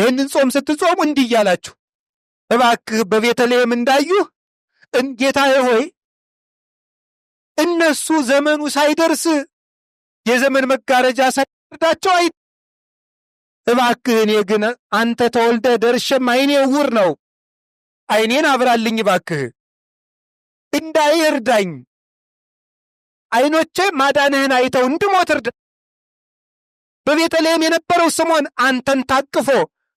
ይህንን ጾም ስትጾሙ እንዲህ እያላችሁ እባክህ በቤተልሔም እንዳዩህ ጌታዬ ሆይ እነሱ ዘመኑ ሳይደርስ የዘመን መጋረጃ ሳይወርዳቸው እባክህ እኔ ግን አንተ ተወልደ ደርሼም ዓይኔ ዕውር ነው፣ ዓይኔን አብራልኝ እባክህ፣ እንዳይ እርዳኝ፣ ዓይኖቼ ማዳንህን አይተው እንድሞት እርዳኝ። በቤተልሔም የነበረው ስምዖን አንተን ታቅፎ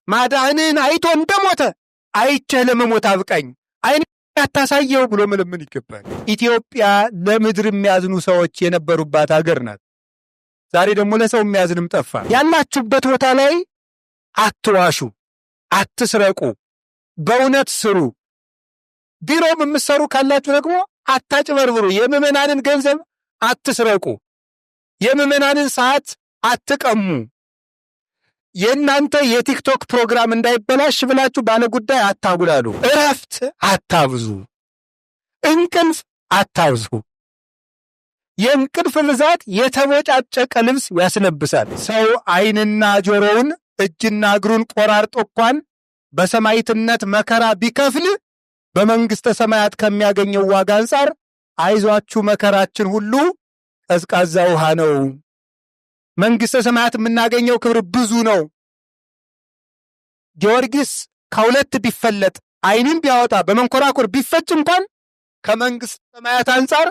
ማዳንህን አይቶ እንደሞተ አይቼህ ለመሞት አብቃኝ፣ ዓይኔን ያታሳየው ብሎ መለመን ይገባል። ኢትዮጵያ ለምድር የሚያዝኑ ሰዎች የነበሩባት ሀገር ናት። ዛሬ ደግሞ ለሰው የሚያዝንም ጠፋ። ያላችሁበት ቦታ ላይ አትዋሹ፣ አትስረቁ፣ በእውነት ስሩ። ቢሮም የምትሰሩ ካላችሁ ደግሞ አታጭበርብሩ። የምዕመናንን ገንዘብ አትስረቁ፣ የምዕመናንን ሰዓት አትቀሙ። የእናንተ የቲክቶክ ፕሮግራም እንዳይበላሽ ብላችሁ ባለጉዳይ አታጉላሉ። እረፍት አታብዙ፣ እንቅልፍ አታብዙ። የእንቅልፍ ብዛት የተቦጫጨቀ ልብስ ያስለብሳል። ሰው ዓይንና ጆሮውን እጅና እግሩን ቆራርጦ እንኳን በሰማዕትነት መከራ ቢከፍል በመንግሥተ ሰማያት ከሚያገኘው ዋጋ አንጻር አይዟችሁ መከራችን ሁሉ ቀዝቃዛ ውሃ ነው፣ መንግሥተ ሰማያት የምናገኘው ክብር ብዙ ነው። ጊዮርጊስ ከሁለት ቢፈለጥ ዓይንን ቢያወጣ በመንኮራኩር ቢፈጭ እንኳን ከመንግሥተ ሰማያት አንጻር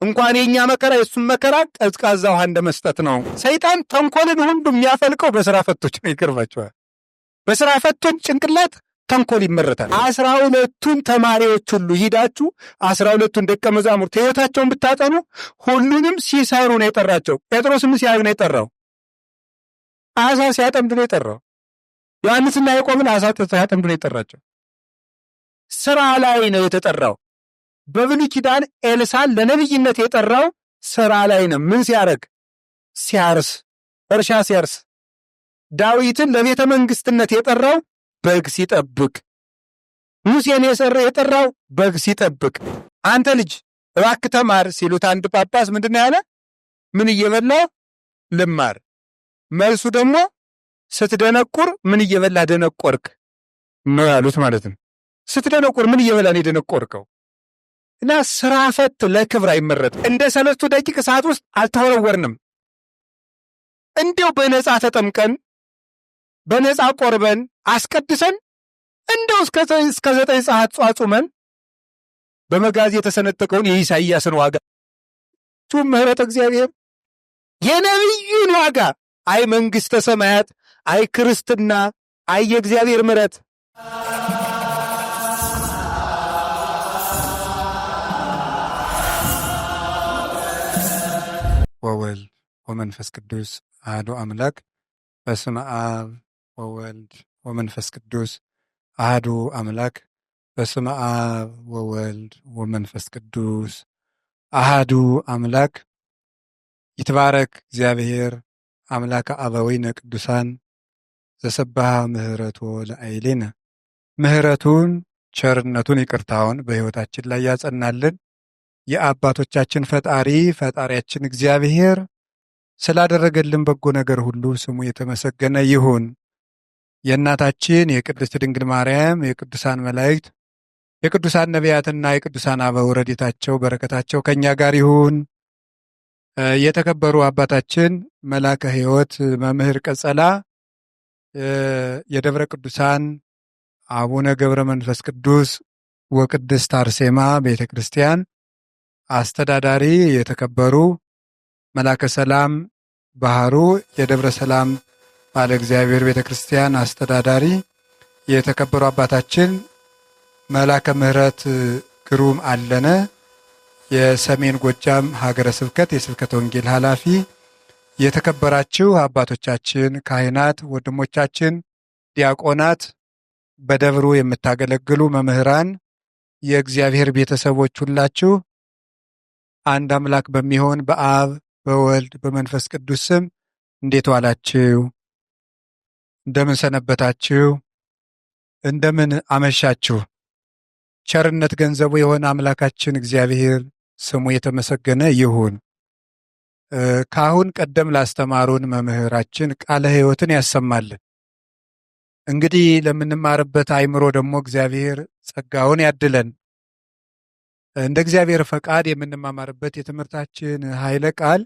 እንኳን የኛ መከራ የሱን መከራ ቀዝቃዛ ውሃ እንደመስጠት ነው። ሰይጣን ተንኮልን ሁሉ የሚያፈልቀው በስራ ፈቶች ነው። ይገርማቸዋል። በስራ ፈቶች ጭንቅላት ተንኮል ይመረታል። 12ቱን ተማሪዎች ሁሉ ሂዳችሁ 12ቱን ደቀ መዛሙርት ሕይወታቸውን ብታጠኑ ሁሉንም ሲሰሩ ነው የጠራቸው። ጴጥሮስም ሲያዩ ነው የጠራው። አሳ ሲያጠምድ ነው የጠራው። ዮሐንስና ያዕቆብን አሳ ሲያጠምድ ነው የጠራቸው። ስራ ላይ ነው የተጠራው። በብሉይ ኪዳን ኤልሳን ለነቢይነት የጠራው ስራ ላይ ነው። ምን ሲያረግ? ሲያርስ፣ እርሻ ሲያርስ። ዳዊትን ለቤተ መንግስትነት የጠራው በግ ሲጠብቅ። ሙሴን የጠራው በግ ሲጠብቅ። አንተ ልጅ እባክህ ተማር ሲሉት አንድ ጳጳስ ምንድን ነው ያለ? ምን እየበላህ ልማር። መልሱ ደግሞ ስትደነቁር ምን እየበላህ ደነቆርክ ነው ያሉት ማለት ነው። ስትደነቁር ምን እየበላህ ነው የደነቆርከው? እና ስራ ፈት ለክብር አይመረጥም። እንደ 3 ደቂቅ ሰዓት ውስጥ አልተወረወርንም። እንዲያው በነፃ ተጠምቀን በነፃ ቆርበን አስቀድሰን እንዲያው እስከ 9 ሰዓት ጿጹመን በመጋዝ የተሰነጠቀውን የኢሳይያስን ዋጋ ምሕረት እግዚአብሔር የነቢዩን ዋጋ አይ መንግሥተ ሰማያት፣ አይ ክርስትና፣ አይ የእግዚአብሔር ምሕረት። ወወልድ ወመንፈስ ቅዱስ አሐዱ አምላክ። በስመ አብ ወወልድ ወመንፈስ ቅዱስ አሐዱ አምላክ። በስመ አብ ወወልድ ወመንፈስ ቅዱስ አሐዱ አምላክ። ይትባረክ እግዚአብሔር አምላከ አበዊነ ቅዱሳን ዘሰብሐ ምሕረቶ ለአይሌነ። ምሕረቱን ቸርነቱን ይቅርታውን በሕይወታችን ላይ ያጸናልን የአባቶቻችን ፈጣሪያችን እግዚአብሔር ስላደረገልን በጎ ነገር ሁሉ ስሙ የተመሰገነ ይሁን። የእናታችን የቅድስት ድንግል ማርያም የቅዱሳን መላእክት የቅዱሳን ነቢያትና የቅዱሳን አበው ረድኤታቸው በረከታቸው ከእኛ ጋር ይሁን። የተከበሩ አባታችን መላከ ሕይወት መምህር ቀጸላ የደብረ ቅዱሳን አቡነ ገብረ መንፈስ ቅዱስ ወቅድስት አርሴማ ቤተ ክርስቲያን አስተዳዳሪ፣ የተከበሩ መላከ ሰላም ባህሩ የደብረ ሰላም ባለ እግዚአብሔር ቤተ ክርስቲያን አስተዳዳሪ፣ የተከበሩ አባታችን መላከ ምሕረት ግሩም አለነ የሰሜን ጎጃም ሀገረ ስብከት የስብከተ ወንጌል ኃላፊ፣ የተከበራችሁ አባቶቻችን ካህናት፣ ወንድሞቻችን ዲያቆናት፣ በደብሩ የምታገለግሉ መምህራን፣ የእግዚአብሔር ቤተሰቦች ሁላችሁ አንድ አምላክ በሚሆን በአብ በወልድ በመንፈስ ቅዱስ ስም እንዴት ዋላችሁ? እንደምን ሰነበታችሁ? እንደምን አመሻችሁ? ቸርነት ገንዘቡ የሆነ አምላካችን እግዚአብሔር ስሙ የተመሰገነ ይሁን። ከአሁን ቀደም ላስተማሩን መምህራችን ቃለ ሕይወትን ያሰማልን። እንግዲህ ለምንማርበት አእምሮ ደግሞ እግዚአብሔር ጸጋውን ያድለን። እንደ እግዚአብሔር ፈቃድ የምንማማርበት የትምህርታችን ኃይለ ቃል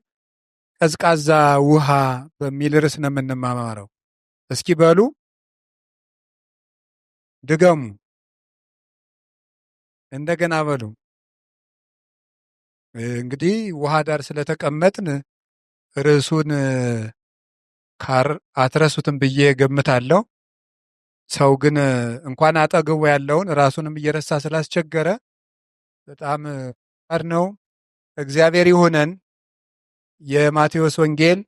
ቀዝቃዛ ውሃ በሚል ርዕስ ነው የምንማማረው። እስኪ በሉ ድገሙ፣ እንደገና በሉ። እንግዲህ ውሃ ዳር ስለተቀመጥን ርዕሱን አትረሱትም ብዬ ገምታለሁ። ሰው ግን እንኳን አጠገቡ ያለውን ራሱንም እየረሳ ስላስቸገረ በጣም ነው። እግዚአብሔር ይሁነን። የማቴዎስ ወንጌል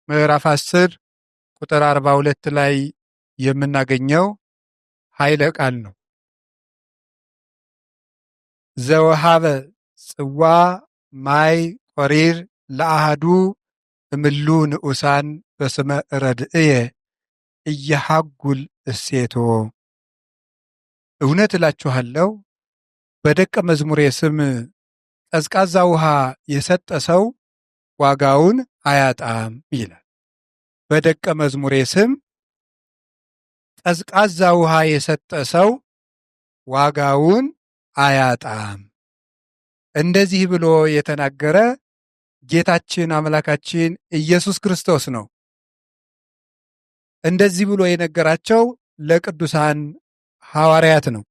ምዕራፍ 10 ቁጥር 42 ላይ የምናገኘው ኃይለ ቃል ነው። ዘወሃበ ጽዋ ማይ ቆሪር ለአሃዱ እምሉ ንዑሳን በስመ ረድእየ እየሃጉል እሴቶ። እውነት እላችኋለሁ በደቀ መዝሙሬ ስም ቀዝቃዛ ውሃ የሰጠ ሰው ዋጋውን አያጣም ይላል። በደቀ መዝሙሬ ስም ቀዝቃዛ ውሃ የሰጠ ሰው ዋጋውን አያጣም። እንደዚህ ብሎ የተናገረ ጌታችን አምላካችን ኢየሱስ ክርስቶስ ነው። እንደዚህ ብሎ የነገራቸው ለቅዱሳን ሐዋርያት ነው።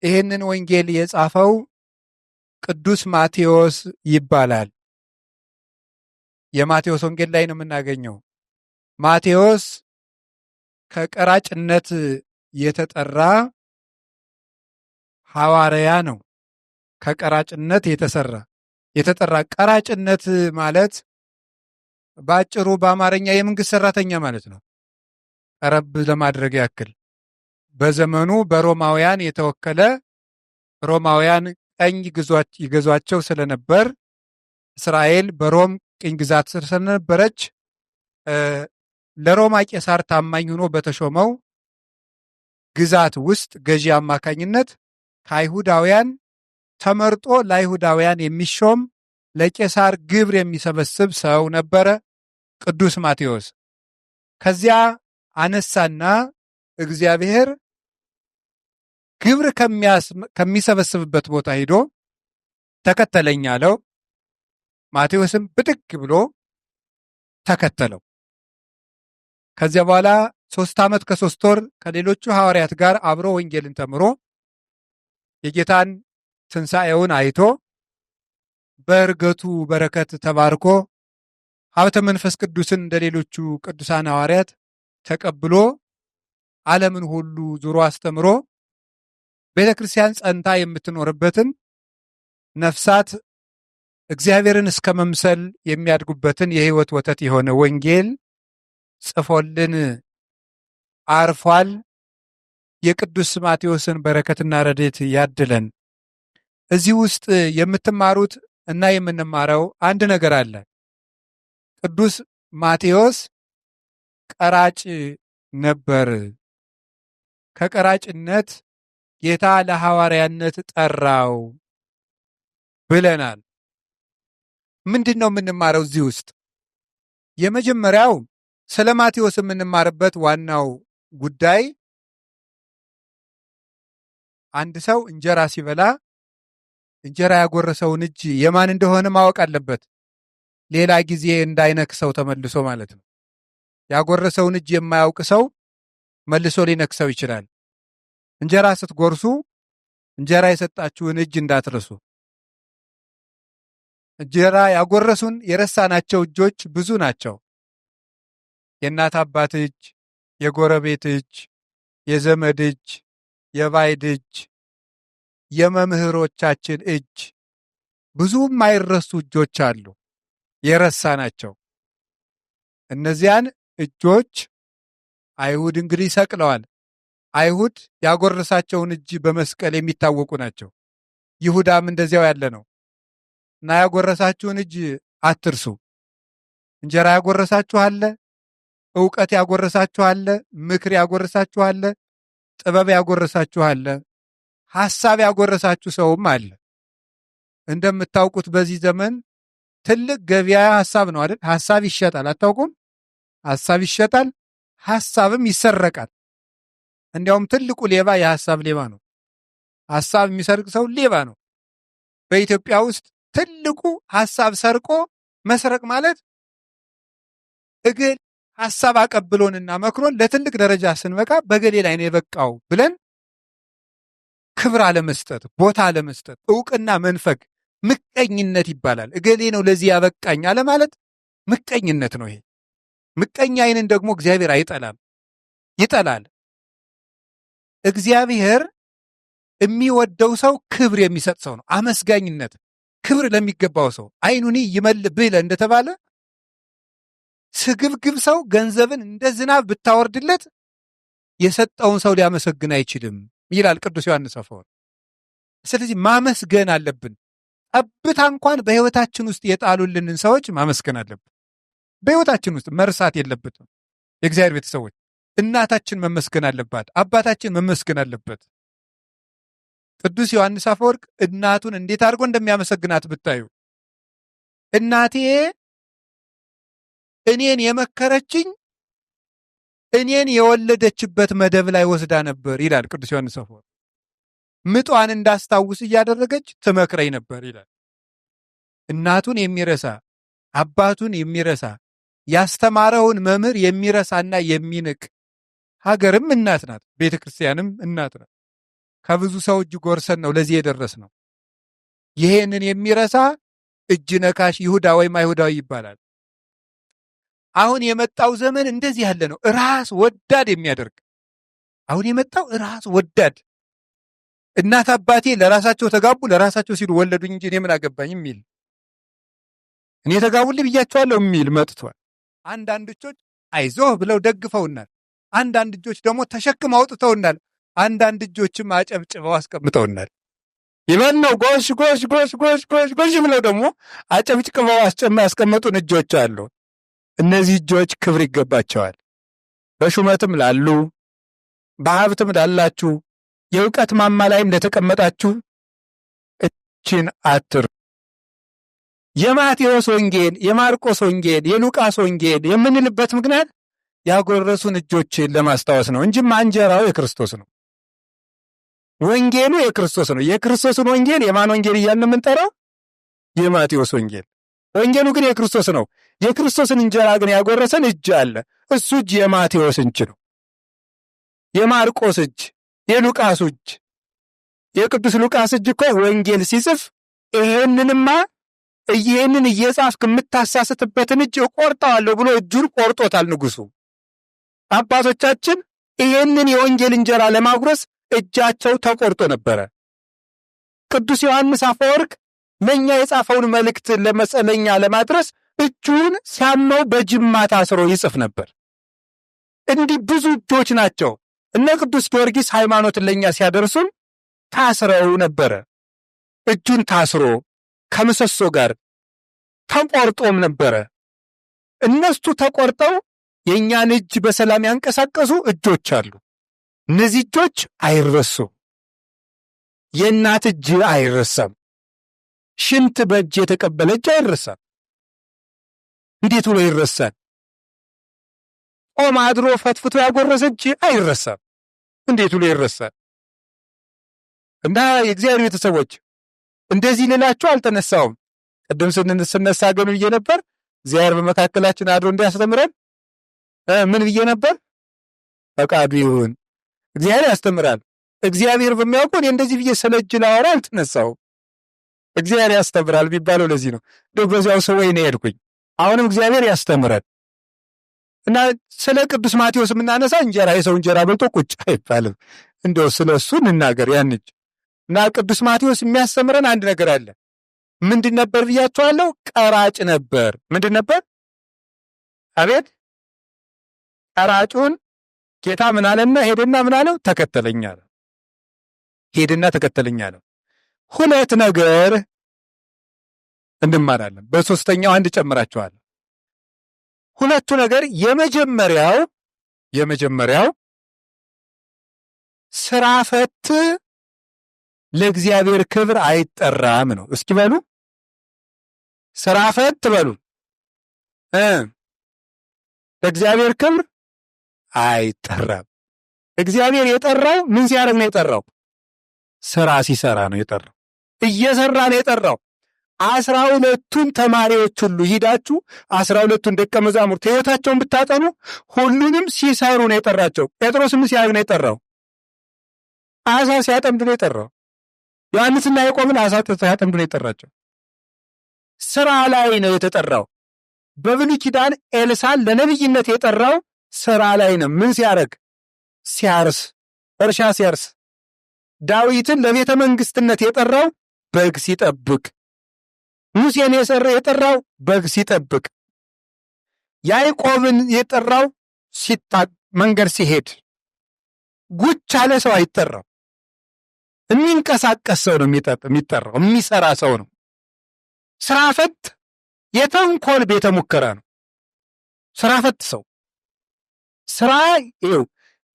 ይህንን ወንጌል የጻፈው ቅዱስ ማቴዎስ ይባላል። የማቴዎስ ወንጌል ላይ ነው የምናገኘው። ማቴዎስ ከቀራጭነት የተጠራ ሐዋርያ ነው። ከቀራጭነት የተጠራ ቀራጭነት ማለት በአጭሩ በአማርኛ የመንግስት ሰራተኛ ማለት ነው። ቀረብ ለማድረግ ያክል በዘመኑ በሮማውያን የተወከለ ሮማውያን ቀኝ ይገዟቸው ስለነበር እስራኤል በሮም ቅኝ ግዛት ስር ስለነበረች ለሮማ ቄሳር ታማኝ ሆኖ በተሾመው ግዛት ውስጥ ገዢ አማካኝነት ከአይሁዳውያን ተመርጦ ለአይሁዳውያን የሚሾም ለቄሳር ግብር የሚሰበስብ ሰው ነበረ ቅዱስ ማቴዎስ። ከዚያ አነሳና እግዚአብሔር ግብር ከሚሰበስብበት ቦታ ሄዶ ተከተለኝ አለው። ማቴዎስም ብድግ ብሎ ተከተለው። ከዚያ በኋላ 3 ዓመት ከ3 ወር ከሌሎቹ ሐዋርያት ጋር አብሮ ወንጌልን ተምሮ የጌታን ትንሣኤውን አይቶ በእርገቱ በረከት ተባርኮ ሀብተ መንፈስ ቅዱስን እንደ ሌሎቹ ቅዱሳን ሐዋርያት ተቀብሎ ዓለምን ሁሉ ዙሮ አስተምሮ ቤተ ክርስቲያን ጸንታ የምትኖርበትን ነፍሳት እግዚአብሔርን እስከ መምሰል የሚያድጉበትን የሕይወት ወተት የሆነ ወንጌል ጽፎልን አርፏል። የቅዱስ ማቴዎስን በረከትና ረድኤት ያድለን። እዚህ ውስጥ የምትማሩት እና የምንማረው አንድ ነገር አለ። ቅዱስ ማቴዎስ ቀራጭ ነበር። ከቀራጭነት ጌታ ለሐዋርያነት ጠራው ብለናል። ምንድን ነው የምንማረው እዚህ ውስጥ? የመጀመሪያው ስለ ማቴዎስ የምንማርበት ዋናው ጉዳይ አንድ ሰው እንጀራ ሲበላ እንጀራ ያጎረሰውን እጅ የማን እንደሆነ ማወቅ አለበት። ሌላ ጊዜ እንዳይነክሰው ተመልሶ ማለት ነው። ያጎረሰውን እጅ የማያውቅ ሰው መልሶ ሊነክሰው ይችላል። እንጀራ ስትጎርሱ እንጀራ የሰጣችሁን እጅ እንዳትረሱ። እንጀራ ያጎረሱን የረሳናቸው እጆች ብዙ ናቸው። የእናት አባት እጅ፣ የጎረቤት እጅ፣ የዘመድ እጅ፣ የባዕድ እጅ፣ የመምህሮቻችን እጅ፣ ብዙ የማይረሱ እጆች አሉ የረሳናቸው። እነዚያን እጆች አይሁድ እንግዲህ ሰቅለዋል። አይሁድ ያጎረሳቸውን እጅ በመስቀል የሚታወቁ ናቸው። ይሁዳም እንደዚያው ያለ ነው እና ያጎረሳችሁን እጅ አትርሱ። እንጀራ ያጎረሳችሁ አለ፣ ዕውቀት ያጎረሳችሁ አለ፣ ምክር ያጎረሳችሁ አለ፣ ጥበብ ያጎረሳችሁ አለ፣ ሐሳብ ያጎረሳችሁ ሰውም አለ። እንደምታውቁት በዚህ ዘመን ትልቅ ገበያ ሐሳብ ነው አይደል? ሐሳብ ይሸጣል። አታውቁም? ሐሳብ ይሸጣል። ሐሳብም ይሰረቃል። እንዲያውም ትልቁ ሌባ የሐሳብ ሌባ ነው። ሐሳብ የሚሰርቅ ሰው ሌባ ነው። በኢትዮጵያ ውስጥ ትልቁ ሐሳብ ሰርቆ መስረቅ ማለት እግል ሐሳብ አቀብሎንና መክሮን ለትልቅ ደረጃ ስንበቃ በገሌ ላይ ነው የበቃው ብለን ክብር አለመስጠት፣ ቦታ አለመስጠት፣ ዕውቅና መንፈግ ምቀኝነት ይባላል። እገሌ ነው ለዚህ ያበቃኝ አለ ማለት ምቀኝነት ነው። ይሄ ምቀኛ ዓይንን ደግሞ እግዚአብሔር አይጠላም፣ ይጠላል። እግዚአብሔር የሚወደው ሰው ክብር የሚሰጥ ሰው ነው። አመስጋኝነት፣ ክብር ለሚገባው ሰው ዓይኑኒ ይመልእ ብለ እንደተባለ ስግብግብ ሰው ገንዘብን እንደ ዝናብ ብታወርድለት የሰጠውን ሰው ሊያመሰግን አይችልም ይላል ቅዱስ ዮሐንስ አፈወርቅ። ስለዚህ ማመስገን አለብን። ጠብታ እንኳን በሕይወታችን ውስጥ የጣሉልንን ሰዎች ማመስገን አለብን። በሕይወታችን ውስጥ መርሳት የለበትም። የእግዚአብሔር ቤተሰቦች እናታችን መመስገን አለባት፣ አባታችን መመስገን አለበት። ቅዱስ ዮሐንስ አፈወርቅ እናቱን እንዴት አድርጎ እንደሚያመሰግናት ብታዩ፣ እናቴ እኔን የመከረችኝ እኔን የወለደችበት መደብ ላይ ወስዳ ነበር ይላል ቅዱስ ዮሐንስ አፈወርቅ። ምጧን እንዳስታውስ እያደረገች ትመክረኝ ነበር ይላል። እናቱን የሚረሳ አባቱን የሚረሳ ያስተማረውን መምህር የሚረሳና የሚንቅ ሀገርም እናት ናት፣ ቤተ ክርስቲያንም እናት ናት። ከብዙ ሰው እጅ ጎርሰን ነው ለዚህ የደረስ ነው። ይሄንን የሚረሳ እጅ ነካሽ ይሁዳ ወይም አይሁዳዊ ይባላል። አሁን የመጣው ዘመን እንደዚህ ያለ ነው፣ ራስ ወዳድ የሚያደርግ። አሁን የመጣው ራስ ወዳድ፣ እናት አባቴ ለራሳቸው ተጋቡ፣ ለራሳቸው ሲሉ ወለዱኝ እንጂ እኔ ምን አገባኝ የሚል፣ እኔ ተጋቡልኝ ብያቸዋለሁ የሚል መጥቷል። አንዳንድ እጆች አይዞህ ብለው ደግፈውናል፣ አንዳንድ እጆች ደግሞ ተሸክመው አውጥተውናል፣ አንዳንድ እጆችም አጨብጭበው አስቀምጠውናል። ይበል ነው ጎሽ ጎሽ ጎሽ ጎሽ ጎሽ ጎሽ ብለው ደግሞ አጨብጭበው ያስቀመጡን እጆች አሉ። እነዚህ እጆች ክብር ይገባቸዋል። በሹመትም ላሉ በሀብትም ላላችሁ የእውቀት ማማ ላይም ለተቀመጣችሁ እችን አትር። የማቴዎስ ወንጌል፣ የማርቆስ ወንጌል፣ የሉቃስ ወንጌል የምንልበት ምክንያት ያጎረሱን እጆችን ለማስታወስ ነው እንጂ እንጀራው የክርስቶስ ነው። ወንጌሉ የክርስቶስ ነው። የክርስቶስን ወንጌል የማን ወንጌል እያልን የምንጠራው? የማቴዎስ ወንጌል። ወንጌሉ ግን የክርስቶስ ነው። የክርስቶስን እንጀራ ግን ያጎረሰን እጅ አለ። እሱ እጅ የማቴዎስ እጅ ነው። የማርቆስ እጅ፣ የሉቃስ እጅ። የቅዱስ ሉቃስ እጅ እኮ ወንጌል ሲጽፍ ይህንን እየጻፍክ የምታሳስትበትን እጅ እቆርጠዋለሁ ብሎ እጁን ቆርጦታል ንጉሡ። አባቶቻችን ይህንን የወንጌል እንጀራ ለማጉረስ እጃቸው ተቆርጦ ነበረ። ቅዱስ ዮሐንስ አፈወርቅ ለእኛ የጻፈውን መልእክት ለመጸለኛ ለማድረስ እጁን ሲያመው በጅማት አስሮ ይጽፍ ነበር። እንዲህ ብዙ እጆች ናቸው። እነ ቅዱስ ጊዮርጊስ ሃይማኖትን ለእኛ ሲያደርሱን ታስረው ነበረ። እጁን ታስሮ ከምሰሶ ጋር ተቆርጦም ነበረ። እነሱ ተቆርጠው የእኛን እጅ በሰላም ያንቀሳቀሱ እጆች አሉ። እነዚህ እጆች አይረሱም። የእናት እጅ አይረሳም። ሽንት በእጅ የተቀበለ እጅ አይረሳም። እንዴት ብሎ ይረሳል? ጾም አድሮ ፈትፍቶ ያጎረሰ እጅ አይረሳም። እንዴት ብሎ ይረሳል? እና የእግዚአብሔር ቤተሰቦች እንደዚህ ልላችሁ አልተነሳውም። ቅድም ስነሳ ግን ብዬ ነበር እግዚአብሔር በመካከላችን አድሮ እንዲያስተምረን ምን ብዬ ነበር? ፈቃዱ ይሁን። እግዚአብሔር ያስተምራል። እግዚአብሔር በሚያውቀው እኔ እንደዚህ ብዬ ስለ እጅ ላወራ አልተነሳውም። እግዚአብሔር ያስተምራል የሚባለው ለዚህ ነው። እንደው በዚያው ሰው ወይ ነው ሄድኩኝ። አሁንም እግዚአብሔር ያስተምራል እና ስለ ቅዱስ ማቴዎስ የምናነሳ እንጀራ የሰው እንጀራ በልቶ ቁጭ አይባልም። እንደው ስለ እሱ እንናገር ያንጅ እና ቅዱስ ማቴዎስ የሚያስተምረን አንድ ነገር አለ። ምንድን ነበር ብያቸዋለሁ? ቀራጭ ነበር። ምንድን ነበር? አቤት ቀራጩን ጌታ ምን አለና ሄድና ምን አለው? ተከተለኝ አለ። ሄድና ተከተለኝ አለ። ሁለት ነገር እንማራለን። በሶስተኛው አንድ ጨምራቸዋለሁ። ሁለቱ ነገር የመጀመሪያው ስራ ፈት ለእግዚአብሔር ክብር አይጠራም ነው። እስኪ በሉ ስራ ፈት በሉ ለእግዚአብሔር ክብር አይጠራም። እግዚአብሔር የጠራው ምን ሲያደርግ ነው የጠራው? ስራ ሲሰራ ነው የጠራው። እየሰራ ነው የጠራው። 12ቱን ተማሪዎች ሁሉ ሂዳችሁ 12ቱን ደቀ መዛሙርት ሕይወታቸውን ብታጠኑ ሁሉንም ሲሰሩ ነው የጠራቸው። ጴጥሮስ ምን ሲያደርግ ነው የጠራው? አሳ ሲያጠምድ ነው የጠራው። ዮሐንስና ያዕቆብን አሳ ሲያጠምድ ነው የጠራቸው። ስራ ላይ ነው የተጠራው። በብሉይ ኪዳን ኤልሳዕ ለነብይነት የጠራው ስራ ላይ ነው። ምን ሲያደርግ? ሲያርስ፣ እርሻ ሲያርስ። ዳዊትን ለቤተ መንግስትነት የጠራው በግ ሲጠብቅ። ሙሴን የጠራው በግ ሲጠብቅ። ያዕቆብን የጠራው መንገድ ሲሄድ። ጉች ያለ ሰው አይጠራው። የሚንቀሳቀስ ሰው ነው የሚጠራው። የሚሰራ ሰው ነው። ስራ ፈት የተንኮል ቤተ ሙከራ ነው። ስራ ፈት ሰው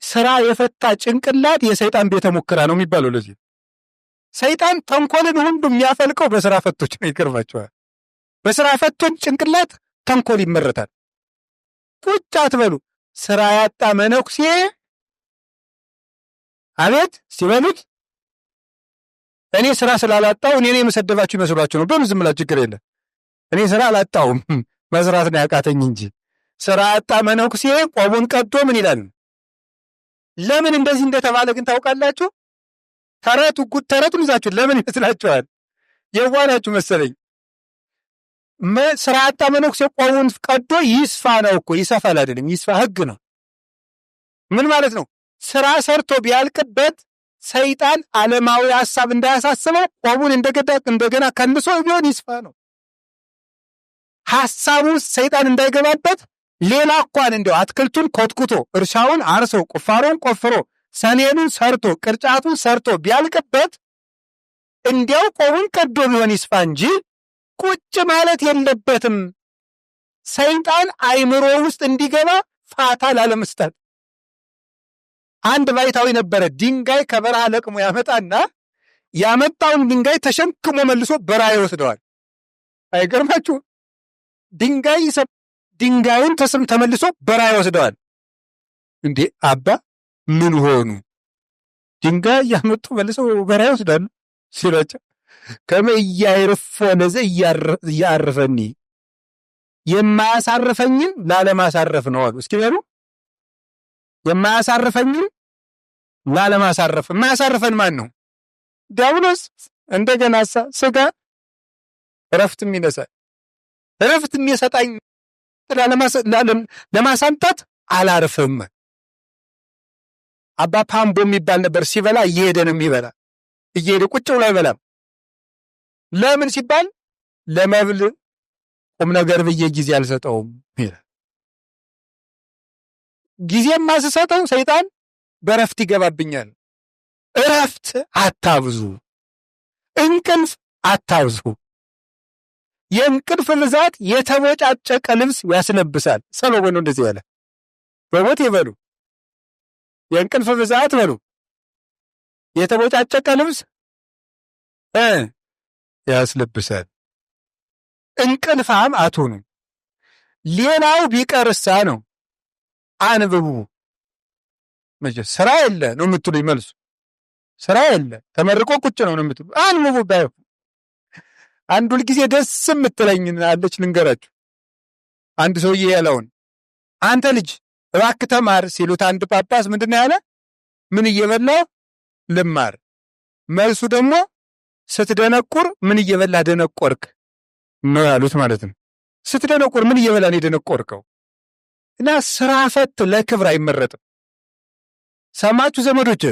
ስራ የፈታ ጭንቅላት የሰይጣን ቤተ ሙከራ ነው የሚባለው። ለዚህ ሰይጣን ተንኮልን ሁሉ የሚያፈልቀው በስራ ፈቶች ነው። ይገርማችኋል። በስራ ፈቶች ጭንቅላት ተንኮል ይመረታል። ቁጭ አትበሉ። ስራ ያጣ መነኩሴ አቤት ሲበሉት እኔ ስራ ስላላጣው እኔ የመሰደባችሁ ይመስሏችሁ ነው። በምን ዝም ብላችሁ? ችግር የለም። እኔ ስራ አላጣውም፣ መስራት ነው ያቃተኝ እንጂ። ስራ ያጣ መነኩሴ ቆቡን ቀዶ ምን ይላል? ለምን እንደዚህ እንደተባለ ግን ታውቃላችሁ? ተረቱን ይዛችሁ ለምን ይመስላችኋል? የዋናችሁ መሰለኝ። ስራ ያጣ መነኩሴ ቆቡን ቀዶ ይስፋ ነው እኮ። ይሰፋል አይደለም፣ ይስፋ ህግ ነው። ምን ማለት ነው? ስራ ሰርቶ ቢያልቅበት ሰይጣን ዓለማዊ ሐሳብ እንዳያሳስበው ቆቡን እንደገና ከንሶ ቢሆን ይስፋ ነው። ሐሳቡ ሰይጣን እንዳይገባበት ሌላ እንኳን እንደው አትክልቱን ኮትኩቶ እርሻውን አርሶ ቁፋሮን ቆፍሮ ሰኔኑን ሰርቶ ቅርጫቱን ሰርቶ ቢያልቅበት እንዲያው ቆቡን ቀዶ ቢሆን ይስፋ እንጂ ቁጭ ማለት የለበትም። ሰይጣን አይምሮ ውስጥ እንዲገባ ፋታ ላለመስጠት። አንድ ባይታዊ ነበረ። ድንጋይ ከበረሃ ለቅሞ ያመጣና ያመጣውን ድንጋይ ተሸክሞ መልሶ በረሃ ይወስደዋል። አይገርማችሁ? ድንጋዩን ተመልሶ በረሃ ይወስደዋል። እንዴ አባ ምን ሆኑ? ድንጋይ ያመጡ መልሰው በረሃ ይወስዳሉ ሲላቸው ከመ ኢያዕርፎ ለዘ እያርፈኒ፣ የማያሳርፈኝን ላለማሳረፍ ነው አሉ። እስኪ በሉ የማያሳርፈኝን ላለማሳረፍ። የማያሳርፈን ማን ነው? ዲያብሎስ። እንደገና ስጋ እረፍት የሚነሳል። እረፍት የሚሰጣኝ ለማሳንጣት አላርፍም። አባ ፓምቦ የሚባል ነበር። ሲበላ እየሄደ ነው የሚበላ። እየሄደ ቁጭ ብሎ አይበላም። ለምን ሲባል ለመብል ቁም ነገር ብዬ ጊዜ አልሰጠውም ይላል። ጊዜማ ስሰጠው ሰይጣን በእረፍት ይገባብኛል። እረፍት አታብዙ፣ እንቅልፍ አታብዙ። የእንቅልፍ ብዛት የተቦጫጨቀ ልብስ ያስለብሳል። ሰሎሞን እንደዚህ ያለ። በቦት ይበሉ የእንቅልፍ ብዛት በሉ የተቦጫጨቀ ልብስ ያስለብሳል። እንቅልፋም አትሁኑ። ሌላው ቢቀርሳ ነው አንብቡ። ስራ የለ ነው የምትሉኝ መልሱ። ስራ የለ ተመርቆ ቁጭ ነው የምትሉ አንብቡ። ባዩ አንድ ሁልጊዜ ደስ የምትለኝ አለች ልንገራችሁ። አንድ ሰውዬ ያለውን አንተ ልጅ እባክህ ተማር ሲሉት አንድ ጳጳስ ምንድን ነው ያለ? ምን እየበላህ ልማር። መልሱ ደግሞ ስትደነቁር ምን እየበላህ ደነቆርክ ነው ያሉት ማለት ነው። ስትደነቁር ምን እየበላህ ነው የደነቆርከው? እና ስራ ፈት ለክብር አይመረጥም። ሰማችሁ ዘመዶች?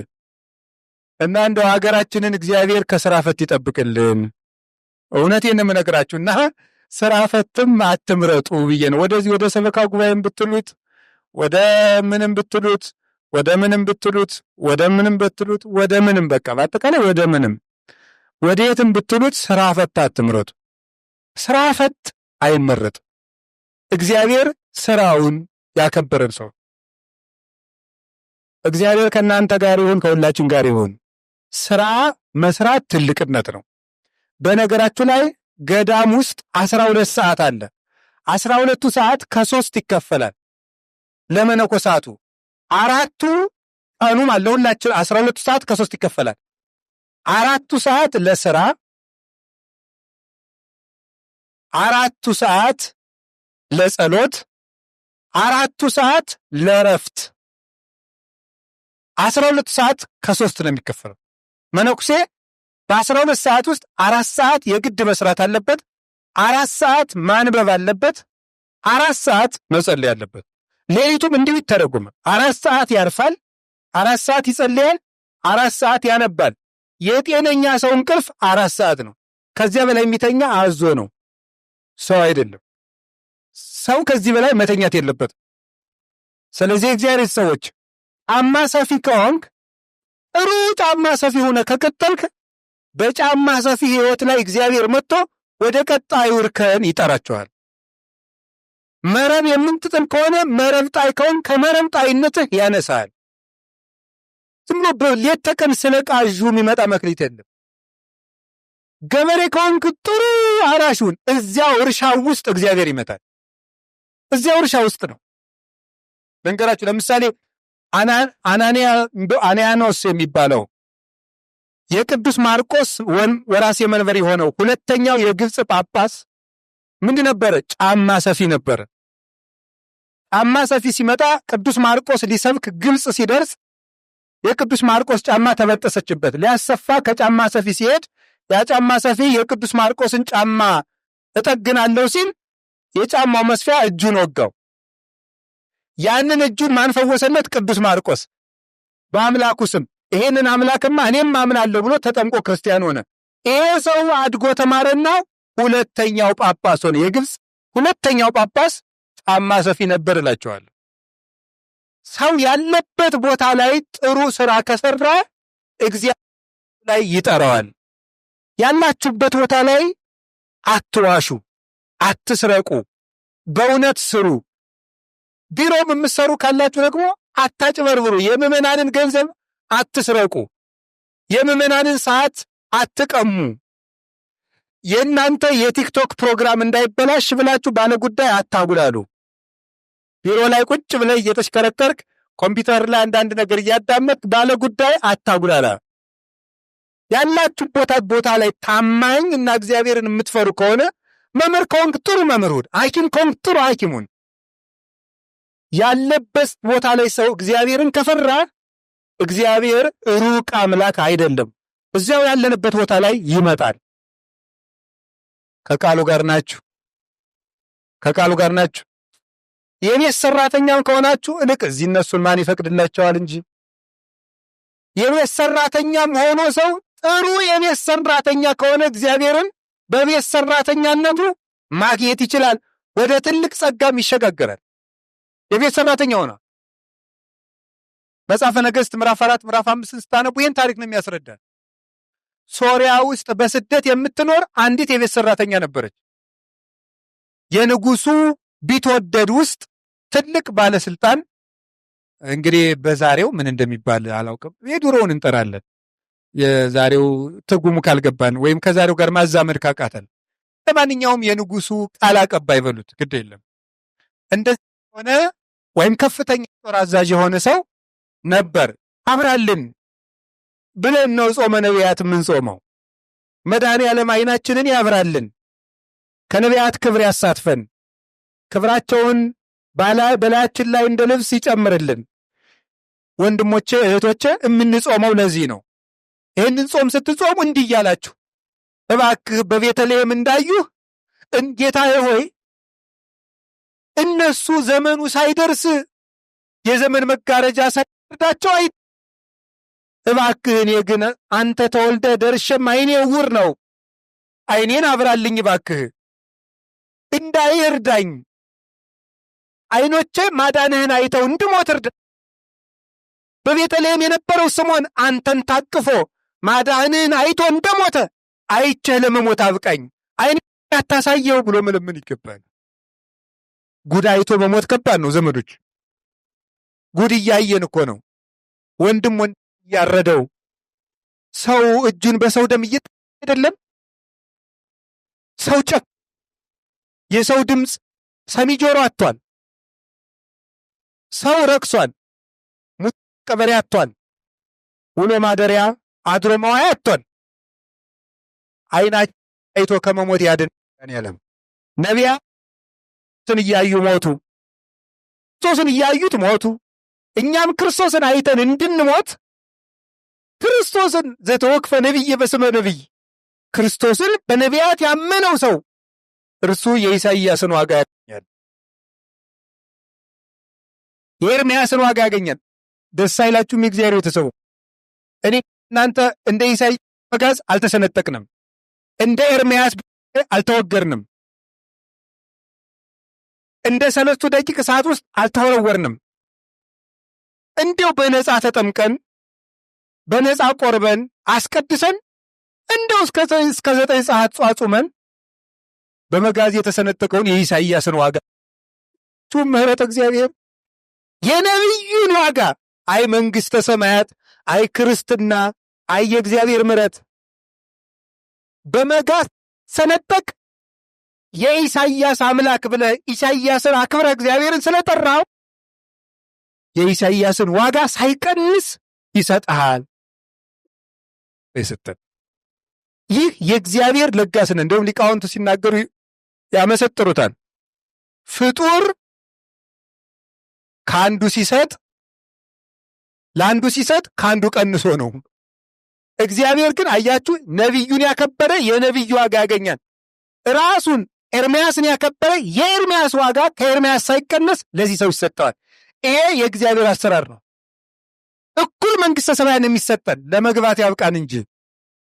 እና እንደው ሀገራችንን እግዚአብሔር ከስራ ፈት ይጠብቅልን። እውነቴን የምነግራችሁና ስራ ፈትም አትምረጡ ብዬ ነው። ወደዚህ ወደ ሰበካ ጉባኤም ብትሉት ወደ ምንም ብትሉት ወደ ምንም ብትሉት ወደ ምንም ብትሉት ወደ ምንም በቃ በአጠቃላይ ወደ ምንም ወደ የትም ብትሉት ስራ ፈት አትምረጡ። ስራ ፈት አይመረጥም። እግዚአብሔር ስራውን ያከበረን ሰው። እግዚአብሔር ከእናንተ ጋር ይሁን፣ ከሁላችን ጋር ይሁን። ስራ መስራት ትልቅነት ነው። በነገራችሁ ላይ ገዳም ውስጥ 12 ሰዓት አለ። 12ቱ ሰዓት ከ3 ይከፈላል። ለመነኮሳቱ 4ቱ ቀኑም ለሁላችን 12 ሰዓት ከ3 ይከፈላል። 4ቱ ሰዓት ለሥራ፣ 4ቱ ሰዓት ለጸሎት፣ 4ቱ ሰዓት ለረፍት 12 ሰዓት ከ3 ነው የሚከፈለው። መነኩሴ በ12 ሰዓት ውስጥ 4 ሰዓት የግድ መስራት አለበት፣ 4 ሰዓት ማንበብ አለበት፣ 4 ሰዓት መጸለይ አለበት። ሌሊቱም እንዲሁ ይተረጉማል። 4 ሰዓት ያርፋል፣ 4 ሰዓት ይጸልያል፣ 4 ሰዓት ያነባል። የጤነኛ ሰው እንቅልፍ 4 ሰዓት ነው። ከዚያ በላይ የሚተኛ አዞ ነው፣ ሰው አይደለም። ሰው ከዚህ በላይ መተኛት የለበትም። ስለዚህ እግዚአብሔር ሰዎች ጫማ ሰፊ ከሆንክ ጥሩ ጫማ ሰፊ ሆነ ከቀጠልክ በጫማ ሰፊ ሕይወት ላይ እግዚአብሔር መጥቶ ወደ ቀጣዩ እርከን ይጠራቸዋል። መረብ የምትጥል ከሆነ መረብ ጣይ ከሆን ከመረብ ጣይነትህ ያነሳል። ዝም ብሎ ሌት ተቀን ስለ ቃዡ የሚመጣ መክሊት የለም። ገበሬ ከሆንክ ጥሩ አራሹን እዚያው እርሻው ውስጥ እግዚአብሔር ይመታል። እዚያው እርሻ ውስጥ ነው። መንገራችሁ ለምሳሌ አናንያኖስ የሚባለው የቅዱስ ማርቆስ ወራሴ መንበር የሆነው ሁለተኛው የግብፅ ጳጳስ ምንድን ነበረ? ጫማ ሰፊ ነበረ። ጫማ ሰፊ ሲመጣ ቅዱስ ማርቆስ ሊሰብክ ግብፅ ሲደርስ የቅዱስ ማርቆስ ጫማ ተበጠሰችበት። ሊያሰፋ ከጫማ ሰፊ ሲሄድ ያ ጫማ ሰፊ የቅዱስ ማርቆስን ጫማ እጠግናለሁ ሲል የጫማው መስፊያ እጁን ወጋው። ያንን እጁን ማን ፈወሰለት? ቅዱስ ማርቆስ በአምላኩ ስም። ይሄንን አምላክማ እኔም አምናለሁ ብሎ ተጠምቆ ክርስቲያን ሆነ። ይሄ ሰው አድጎ ተማረና ሁለተኛው ጳጳስ ሆነ። የግብፅ ሁለተኛው ጳጳስ ጫማ ሰፊ ነበር እላቸዋለሁ። ሰው ያለበት ቦታ ላይ ጥሩ ስራ ከሰራ እግዚአብሔር ላይ ይጠራዋል። ያላችሁበት ቦታ ላይ አትዋሹ፣ አትስረቁ፣ በእውነት ስሩ። ቢሮም የምትሰሩ ካላችሁ ደግሞ አታጭበርብሩ። የምዕመናንን ገንዘብ አትስረቁ። የምዕመናንን ሰዓት አትቀሙ። የእናንተ የቲክቶክ ፕሮግራም እንዳይበላሽ ብላችሁ ባለ ጉዳይ አታጉላሉ። ቢሮ ላይ ቁጭ ብለህ እየተሽከረከርክ ኮምፒውተር ላይ አንዳንድ ነገር እያዳመጥክ ባለ ጉዳይ አታጉላላ። ያላችሁበት ቦታ ላይ ታማኝ እና እግዚአብሔርን የምትፈሩ ከሆነ መምህር ከሆንክ ጥሩ መምህር ሁን፣ ሐኪም ከሆንክ ጥሩ ሐኪም ሁን። ያለበት ቦታ ላይ ሰው እግዚአብሔርን ከፈራ እግዚአብሔር ሩቅ አምላክ አይደለም፣ እዚያው ያለንበት ቦታ ላይ ይመጣል። ከቃሉ ጋር ናችሁ? ከቃሉ ጋር ናችሁ? የቤት ሰራተኛም ከሆናችሁ እልቅ እዚህ እነሱን ማን ይፈቅድላቸዋል እንጂ። የቤት ሰራተኛም ሆኖ ሰው ጥሩ የቤት ሰራተኛ ከሆነ እግዚአብሔርን በቤት ሰራተኛነቱ ማግኘት ይችላል። ወደ ትልቅ ጸጋም ይሸጋገራል። የቤት ሰራተኛ ሆነ መጽሐፈ ነገሥት ምዕራፍ 4 ምዕራፍ 5 ስታነቡ ይህን ታሪክ ነው የሚያስረዳል። ሶሪያ ውስጥ በስደት የምትኖር አንዲት የቤት ሰራተኛ ነበረች። የንጉሱ ቢትወደድ ውስጥ ትልቅ ባለስልጣን፣ እንግዲህ በዛሬው ምን እንደሚባል አላውቅም፣ የድሮውን እንጠራለን። የዛሬው ትርጉሙ ካልገባን ወይም ከዛሬው ጋር ማዛመድ ካቃተን ለማንኛውም የንጉሱ ቃል አቀባይ በሉት ግድ የለም። እንደዚህ ሆነ ወይም ከፍተኛ ጦር አዛዥ የሆነ ሰው ነበር። አብራልን ብለን ነው ጾመ ነቢያት የምንጾመው። መድኃኔዓለም ዓይናችንን ያብራልን፣ ከነቢያት ክብር ያሳትፈን፣ ክብራቸውን በላያችን ላይ እንደ ልብስ ይጨምርልን። ወንድሞቼ እህቶቼ፣ የምንጾመው ለዚህ ነው። ይህንን ጾም ስትጾሙ እንዲህ እያላችሁ እባክህ በቤተልሔም እንዳዩህ ጌታዬ ሆይ እነሱ ዘመኑ ሳይደርስ የዘመን መጋረጃ ሳይወርዳቸው እባክህ እኔ ግን አንተ ተወልደ ደርሼም ዓይኔ ዕውር ነው፣ ዓይኔን አብራልኝ እባክህ፣ እንዳይ እርዳኝ፣ ዓይኖቼ ማዳንህን አይተው እንድሞት እርዳ። በቤተልሔም የነበረው ስምዖን አንተን ታቅፎ ማዳንህን አይቶ እንደሞተ አይቼህ ለመሞት አብቃኝ፣ ዓይኔን ያታሳየው ብሎ መለመን ይገባል። ጉድ አይቶ መሞት ከባድ ነው ዘመዶች። ጉድ እያየን እኮ ነው። ወንድም እያረደው ሰው እጁን በሰው ደም አይደለም። ሰው የሰው ድምፅ ሰሚ ጆሮ አጥቷል። ሰው ረክሷል። መቀበሪያ አጥቷል። ውሎ ማደሪያ አድሮ መዋያ አጥቷል። ዓይናችን አይቶ ከመሞት ያድነን ያለም ነቢያትን እያዩ ሞቱ። ክርስቶስን እያዩት ሞቱ። እኛም ክርስቶስን አይተን እንድንሞት ክርስቶስን ዘተወክፈ ነቢይ በስመ ነቢይ ክርስቶስን በነቢያት ያመነው ሰው እርሱ የኢሳይያስን ዋጋ ያገኛል፣ የኤርምያስን ዋጋ ያገኛል። ደስ አይላችሁም? የእግዚአብሔር ቤተሰቡ እኔ እናንተ እንደ ኢሳይያስ መጋዝ አልተሰነጠቅንም፣ እንደ ኤርምያስ አልተወገርንም፣ እንደ 3 ደቂቅ ሰዓት ውስጥ አልተወረወርንም። እንዲያው በነፃ ተጠምቀን በነፃ ቆርበን አስቀድሰን እንደው እስከ 9 ሰዓት ጿጹመን በመጋዝ የተሰነጠቀውን የኢሳይያስን ዋጋ ምሕረት እግዚአብሔር የነቢዩን ዋጋ አይ መንግሥተ ሰማያት አይ ክርስትና አይ የእግዚአብሔር ምሕረት በመጋዝ ሰነጠቅ የኢሳይያስ አምላክ ብለህ ኢሳይያስን አክብረህ እግዚአብሔርን ስለጠራው የኢሳይያስን ዋጋ ሳይቀንስ ይሰጥሃል። ይሰጣል። ይህ የእግዚአብሔር ለጋስነት እንደውም ሊቃውንቱ ሲናገሩ ያመሰጥሩታል። ፍጡር ከአንዱ ሲሰጥ ለአንዱ ሲሰጥ ከአንዱ ቀንሶ ነው። እግዚአብሔር ግን አያችሁ ነቢዩን ያከበረ የነቢዩ ዋጋ ያገኛል። ራሱን ኤርምያስን ያከበረ የኤርምያስ ዋጋ ከኤርምያስ ሳይቀነስ ለዚህ ሰው ይሰጠዋል። ይሄ የእግዚአብሔር አሰራር ነው። እኩል መንግሥተ ሰማያን የሚሰጠን ለመግባት ያብቃን እንጂ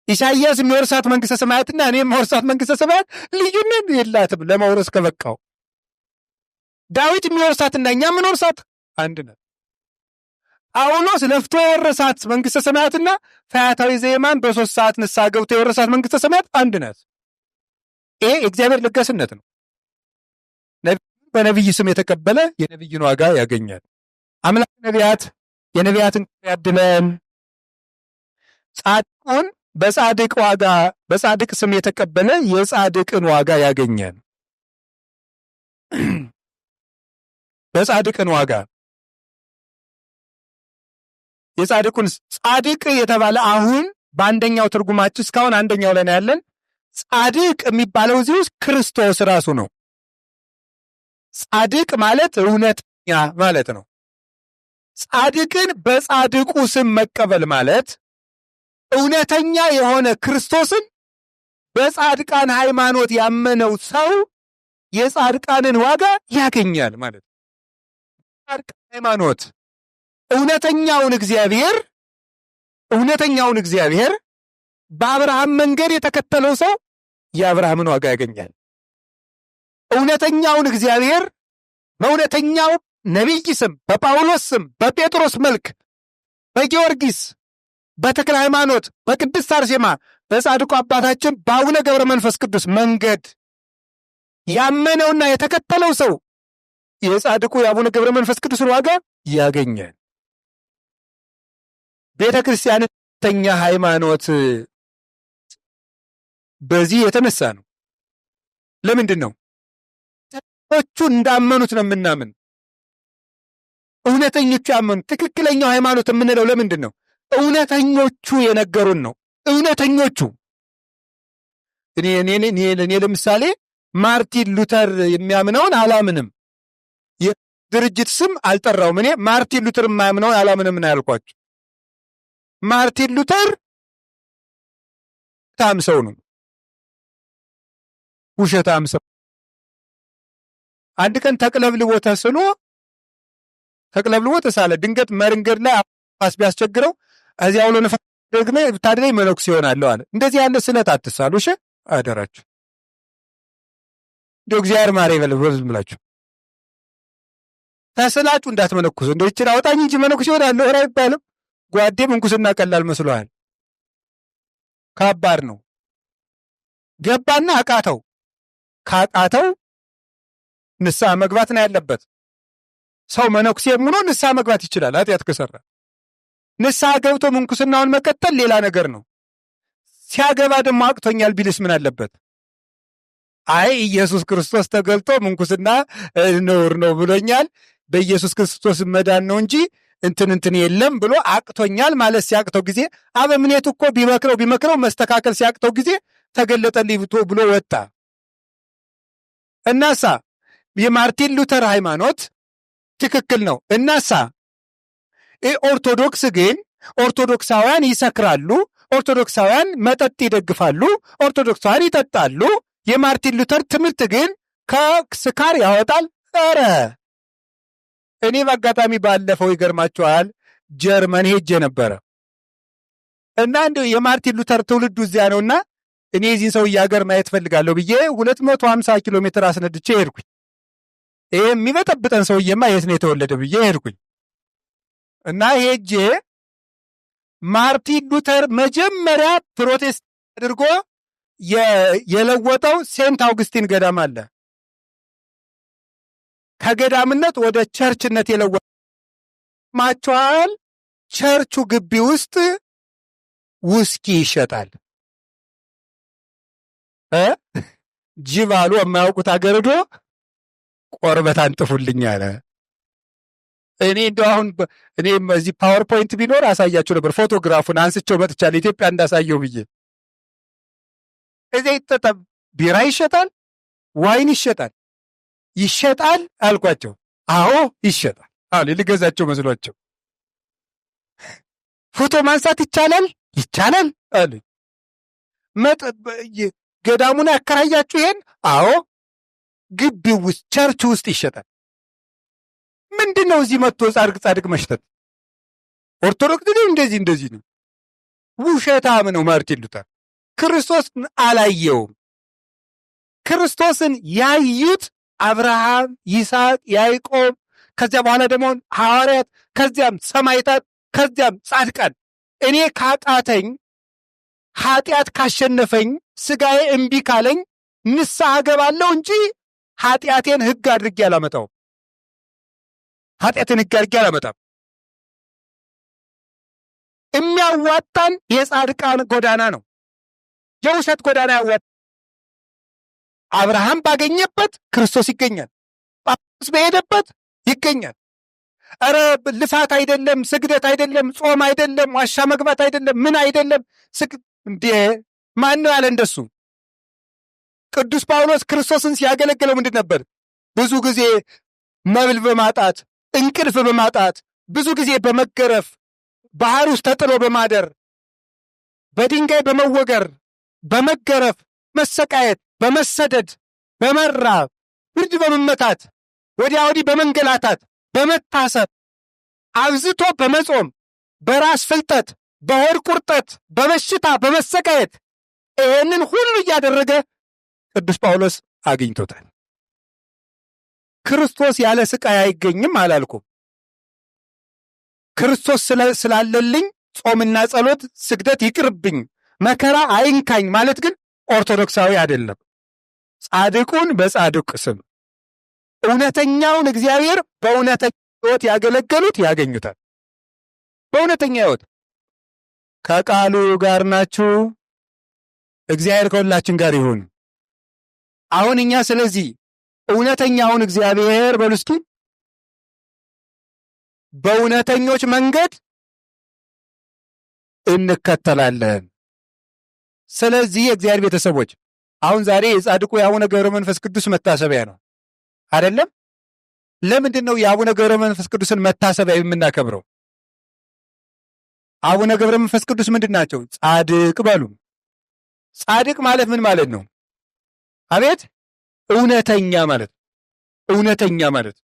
ኢሳይያስ የሚወርሳት መንግሥተ ሰማያትና እኔ የምወርሳት መንግሥተ ሰማያት ልዩነት የላትም። ለመውረስ ከበቃው ዳዊት የሚወርሳትና እኛ የምንወርሳት አንድ ናት። ጳውሎስ ለፍቶ የወረሳት መንግሥተ ሰማያትና ፈያታዊ ዘየማን በ3 ሰዓት ንስሐ ገብቶ የወረሳት መንግሥተ ሰማያት አንድ ናት። ይሄ የእግዚአብሔር ልገስነት ነው። በነቢይ ስም የተቀበለ የነቢይን ዋጋ ያገኛል። አምላክ ነቢያት የነቢያትን ያድለን። ጻድቁን በጻድቅ ዋጋ በጻድቅ ስም የተቀበለ የጻድቅን ዋጋ ያገኛል። በጻድቅን ዋጋ የጻድቁን ጻድቅ የተባለ አሁን በአንደኛው ትርጉማችን እስካሁን አንደኛው ላይ ነው ያለን። ጻድቅ የሚባለው እዚህ ውስጥ ክርስቶስ ራሱ ነው። ጻድቅ ማለት እውነተኛ ማለት ነው። ጻድቅን በጻድቁ ስም መቀበል ማለት እውነተኛ የሆነ ክርስቶስን በጻድቃን ሃይማኖት ያመነው ሰው የጻድቃንን ዋጋ ያገኛል ማለት ነው። ጻድቃን ሃይማኖት እውነተኛውን እግዚአብሔር በአብርሃም መንገድ የተከተለው ሰው የአብርሃምን ዋጋ ያገኛል። እውነተኛውን እግዚአብሔር በእውነተኛው ነቢይ ስም በጳውሎስ ስም በጴጥሮስ መልክ በጊዮርጊስ በተክለ ሃይማኖት በቅድስት አርሴማ በጻድቁ አባታችን በአቡነ ገብረ መንፈስ ቅዱስ መንገድ ያመነውና የተከተለው ሰው የጻድቁ የአቡነ ገብረ መንፈስ ቅዱስን ዋጋ ያገኛል። ቤተ ክርስቲያን ተኛ ሃይማኖት በዚህ የተነሳ ነው። ለምንድን ነው? ሰዎቹ እንዳመኑት ነው የምናምን። እውነተኞቹ ያመኑት ትክክለኛው ሃይማኖት የምንለው ለምንድን ነው? እውነተኞቹ የነገሩን ነው። እውነተኞቹ እኔ ለምሳሌ ማርቲን ሉተር የሚያምነውን አላምንም። የድርጅት ስም አልጠራውም። እኔ ማርቲን ሉተር የማያምነውን አላምንም ነው ያልኳቸው። ማርቲን ሉተር ውሸታም ሰው ነው። ውሸታም ሰው አንድ ቀን ተቅለብልቦ ተሳለ። ድንገት መንገድ ላይ አፋስ ቢያስቸግረው እዚያ አውሎ ነፋስ ደግሜ ብታድነኝ መነኩሴ ይሆናለሁ አለ። እንደዚህ ያለ ስለት አትሳሉ። እሺ አደራችሁ። እንደው እግዚአብሔር ማረ ይበል ብላችሁ ተስላችሁ እንዳትመነኩሱ። እንደው ይችላ አውጣኝ እንጂ መነኩሴ ይሆናለሁ ራ ይባልም። ጓዴ ምንኩስና ቀላል መስሎሃል? ከባድ ነው። ገባና አቃተው። ካቃተው ንስሐ መግባት ነው ያለበት። ሰው መነኩሴ ሆኖ ንስሐ መግባት ይችላል ኃጢአት ከሰራ። ንስሐ ገብቶ ምንኩስናውን መቀጠል ሌላ ነገር ነው። ሲያገባ ደግሞ አቅቶኛል ቢልስ ምን አለበት? አይ ኢየሱስ ክርስቶስ ተገልጦ ምንኩስና ነውር ነው ብሎኛል፣ በኢየሱስ ክርስቶስ መዳን ነው እንጂ እንትን የለም ብሎ አቅቶኛል ማለት ሲያቅተው ጊዜ አበምኔቱ እኮ ቢመክረው መስተካከል ሲያቅተው ጊዜ ተገለጠልኝ ብሎ ወጣ። እናሳ የማርቲን ሉተር ሃይማኖት ትክክል ነው። እናሳ ኦርቶዶክስ ግን ኦርቶዶክሳውያን ይሰክራሉ፣ ኦርቶዶክሳውያን መጠጥ ይደግፋሉ፣ ኦርቶዶክሳውያን ይጠጣሉ። የማርቲን ሉተር ትምህርት ግን ከስካር ያወጣል። ኧረ እኔ በአጋጣሚ ባለፈው ይገርማችኋል ጀርመን ሄጄ ነበረ እና እንዲሁ የማርቲን ሉተር ትውልዱ እዚያ ነውና እኔ እዚህን ሰውዬ ሀገር ማየት ፈልጋለሁ ብዬ 250 ኪሎ ሜትር አስነድቼ ሄድኩኝ። ይሄ የሚበጠብጠን ሰውዬማ የት ነው የተወለደ ብዬ ሄድኩኝ እና ሄጄ ማርቲን ሉተር መጀመሪያ ፕሮቴስት አድርጎ የለወጠው ሴንት አውግስቲን ገዳም አለ። ከገዳምነት ወደ ቸርችነት የለወጠው ማቸዋል። ቸርቹ ግቢ ውስጥ ውስኪ ይሸጣል። ጅባሉ የማያውቁት አገርዶ ቆርበት አንጥፉልኝ አለ። እኔ እንደው አሁን እኔ እዚህ ፓወርፖይንት ቢኖር አሳያችሁ ነበር። ፎቶግራፉን አንስቼው መጥቻለሁ ኢትዮጵያ እንዳሳየው ብዬ። እዚህ ይጠጣ ቢራ ይሸጣል፣ ዋይን ይሸጣል አልኳቸው። አዎ ይሸጣል አለ። ልገዛቸው መስሏቸው። ፎቶ ማንሳት ይቻላል አለ። ገዳሙን ያከራያችሁ ይሄን? አዎ ግቢው ውስጥ ቸርች ውስጥ ይሸጣል። ምንድን ነው እዚህ መጥቶ ጻድቅ መሽተት? ኦርቶዶክስ ግን እንደዚህ ነው። ውሸታም ነው ማርቲን ሉተር። ክርስቶስን አላየውም። ክርስቶስን ያዩት አብርሃም፣ ይስሐቅ፣ ያዕቆብ፣ ከዚያ በኋላ ደግሞ ሐዋርያት፣ ከዚያም ሰማዕታት፣ ከዚያም ጻድቃን። እኔ ካቃተኝ፣ ኃጢአት ካሸነፈኝ፣ ስጋዬ እምቢ ካለኝ ንስሐ ገባለሁ እንጂ ኃጢአቴን ሕግ አድርጌ አላመጣውም። የሚያዋጣን የጻድቃን ጎዳና ነው። የውሸት ጎዳና ያዋጣ። አብርሃም ባገኘበት ክርስቶስ ይገኛል። ጳውሎስ በሄደበት ይገኛል። ኧረ ልፋት አይደለም፣ ስግደት አይደለም፣ ጾም አይደለም፣ ዋሻ መግባት አይደለም፣ ምን አይደለም። እንዴ ማን ነው ያለ እንደሱ? ቅዱስ ጳውሎስ ክርስቶስን ሲያገለግለው ምንድን ነበር? ብዙ ጊዜ መብል በማጣት እንቅልፍ በማጣት ብዙ ጊዜ በመገረፍ ባህር ውስጥ ተጥሎ በማደር በድንጋይ በመወገር በመገረፍ መሰቃየት፣ በመሰደድ፣ በመራብ፣ ብርድ በመመታት፣ ወዲያ ወዲህ በመንገላታት፣ በመታሰር፣ አብዝቶ በመጾም፣ በራስ ፍልጠት፣ በሆድ ቁርጠት፣ በበሽታ በመሰቃየት ይህንን ሁሉ እያደረገ ቅዱስ ጳውሎስ አግኝቶታል። ክርስቶስ ያለ ስቃይ አይገኝም አላልኩም። ክርስቶስ ስላለልኝ ጾምና ጸሎት፣ ስግደት ይቅርብኝ፣ መከራ አይንካኝ ማለት ግን ኦርቶዶክሳዊ አይደለም። ጻድቁን በጻድቅ ስም እውነተኛውን እግዚአብሔር በእውነተኛ ሕይወት ያገለገሉት ያገኙታል። በእውነተኛ ሕይወት ከቃሉ ጋር ናችሁ። እግዚአብሔር ከሁላችን ጋር ይሁን። አሁን እኛ ስለዚህ እውነተኛውን እግዚአብሔር በልስቱ በእውነተኞች መንገድ እንከተላለን። ስለዚህ የእግዚአብሔር ቤተሰቦች አሁን ዛሬ የጻድቁ የአቡነ ገብረ መንፈስ ቅዱስ መታሰቢያ ነው አይደለም? ለምንድን ነው የአቡነ ገብረ መንፈስ ቅዱስን መታሰቢያ የምናከብረው? አቡነ ገብረ መንፈስ ቅዱስ ምንድን ናቸው? ጻድቅ በሉ። ጻድቅ ማለት ምን ማለት ነው? አቤት እውነተኛ ማለት። እውነተኛ ማለት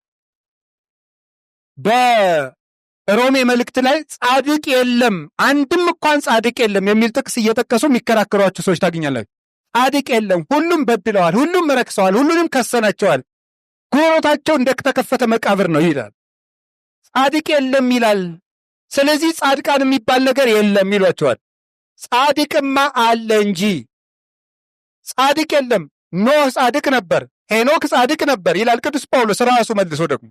በሮሜ መልእክት ላይ ጻድቅ የለም አንድም እንኳን ጻድቅ የለም የሚል ጥቅስ እየጠቀሱ የሚከራከሯቸው ሰዎች ታገኛላችሁ። ጻድቅ የለም፣ ሁሉም በድለዋል፣ ሁሉም ረክሰዋል፣ ሁሉንም ከሰናቸዋል፣ ጉሮሮታቸው እንደተከፈተ መቃብር ነው ይላል። ጻድቅ የለም ይላል። ስለዚህ ጻድቃን የሚባል ነገር የለም ይሏቸዋል። ጻድቅማ አለ እንጂ ጻድቅ የለም። ኖህ ጻድቅ ነበር፣ ሄኖክ ጻድቅ ነበር ይላል ቅዱስ ጳውሎስ ራሱ መልሶ ደግሞ።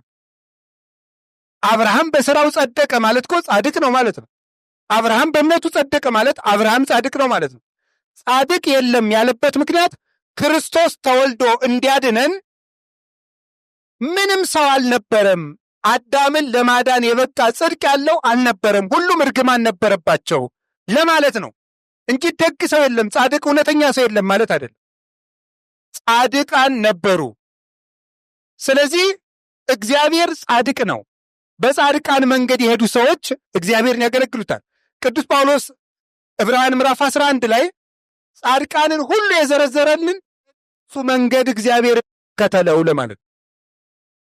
አብርሃም በሥራው ጸደቀ ማለት እኮ ጻድቅ ነው ማለት ነው። አብርሃም በእምነቱ ጸደቀ ማለት አብርሃም ጻድቅ ነው ማለት ነው። ጻድቅ የለም ያለበት ምክንያት ክርስቶስ ተወልዶ እንዲያድነን ምንም ሰው አልነበረም። አዳምን ለማዳን የበቃ ጽድቅ ያለው አልነበረም፣ ሁሉም እርግማን ነበረባቸው ለማለት ነው እንጂ ደግ ሰው የለም፣ ጻድቅ እውነተኛ ሰው የለም ማለት አይደለም። ጻድቃን ነበሩ። ስለዚህ እግዚአብሔር ጻድቅ ነው። በጻድቃን መንገድ የሄዱ ሰዎች እግዚአብሔርን ያገለግሉታል። ቅዱስ ጳውሎስ ዕብራውያን ምዕራፍ 11 ላይ ጻድቃንን ሁሉ የዘረዘረልን እሱ መንገድ እግዚአብሔር ከተለው ለማለት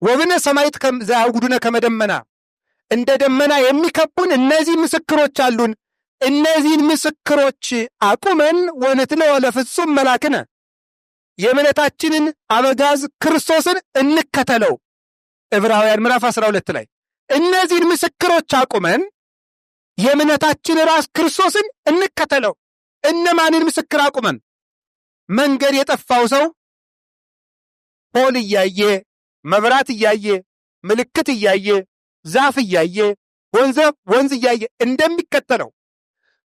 ወብነ ሰማይት ዘያውጉዱነ ከመደመና እንደ ደመና የሚከቡን እነዚህ ምስክሮች አሉን። እነዚህን ምስክሮች አቁመን ወንትለወ ለፍጹም መላክነ የእምነታችንን አበጋዝ ክርስቶስን እንከተለው። ዕብራውያን ምዕራፍ 12 ላይ እነዚህን ምስክሮች አቁመን የእምነታችን ራስ ክርስቶስን እንከተለው። እነማንን ምስክር አቁመን? መንገድ የጠፋው ሰው ፖል እያየ መብራት እያየ ምልክት እያየ ዛፍ እያየ ወንዝ እያየ እንደሚከተለው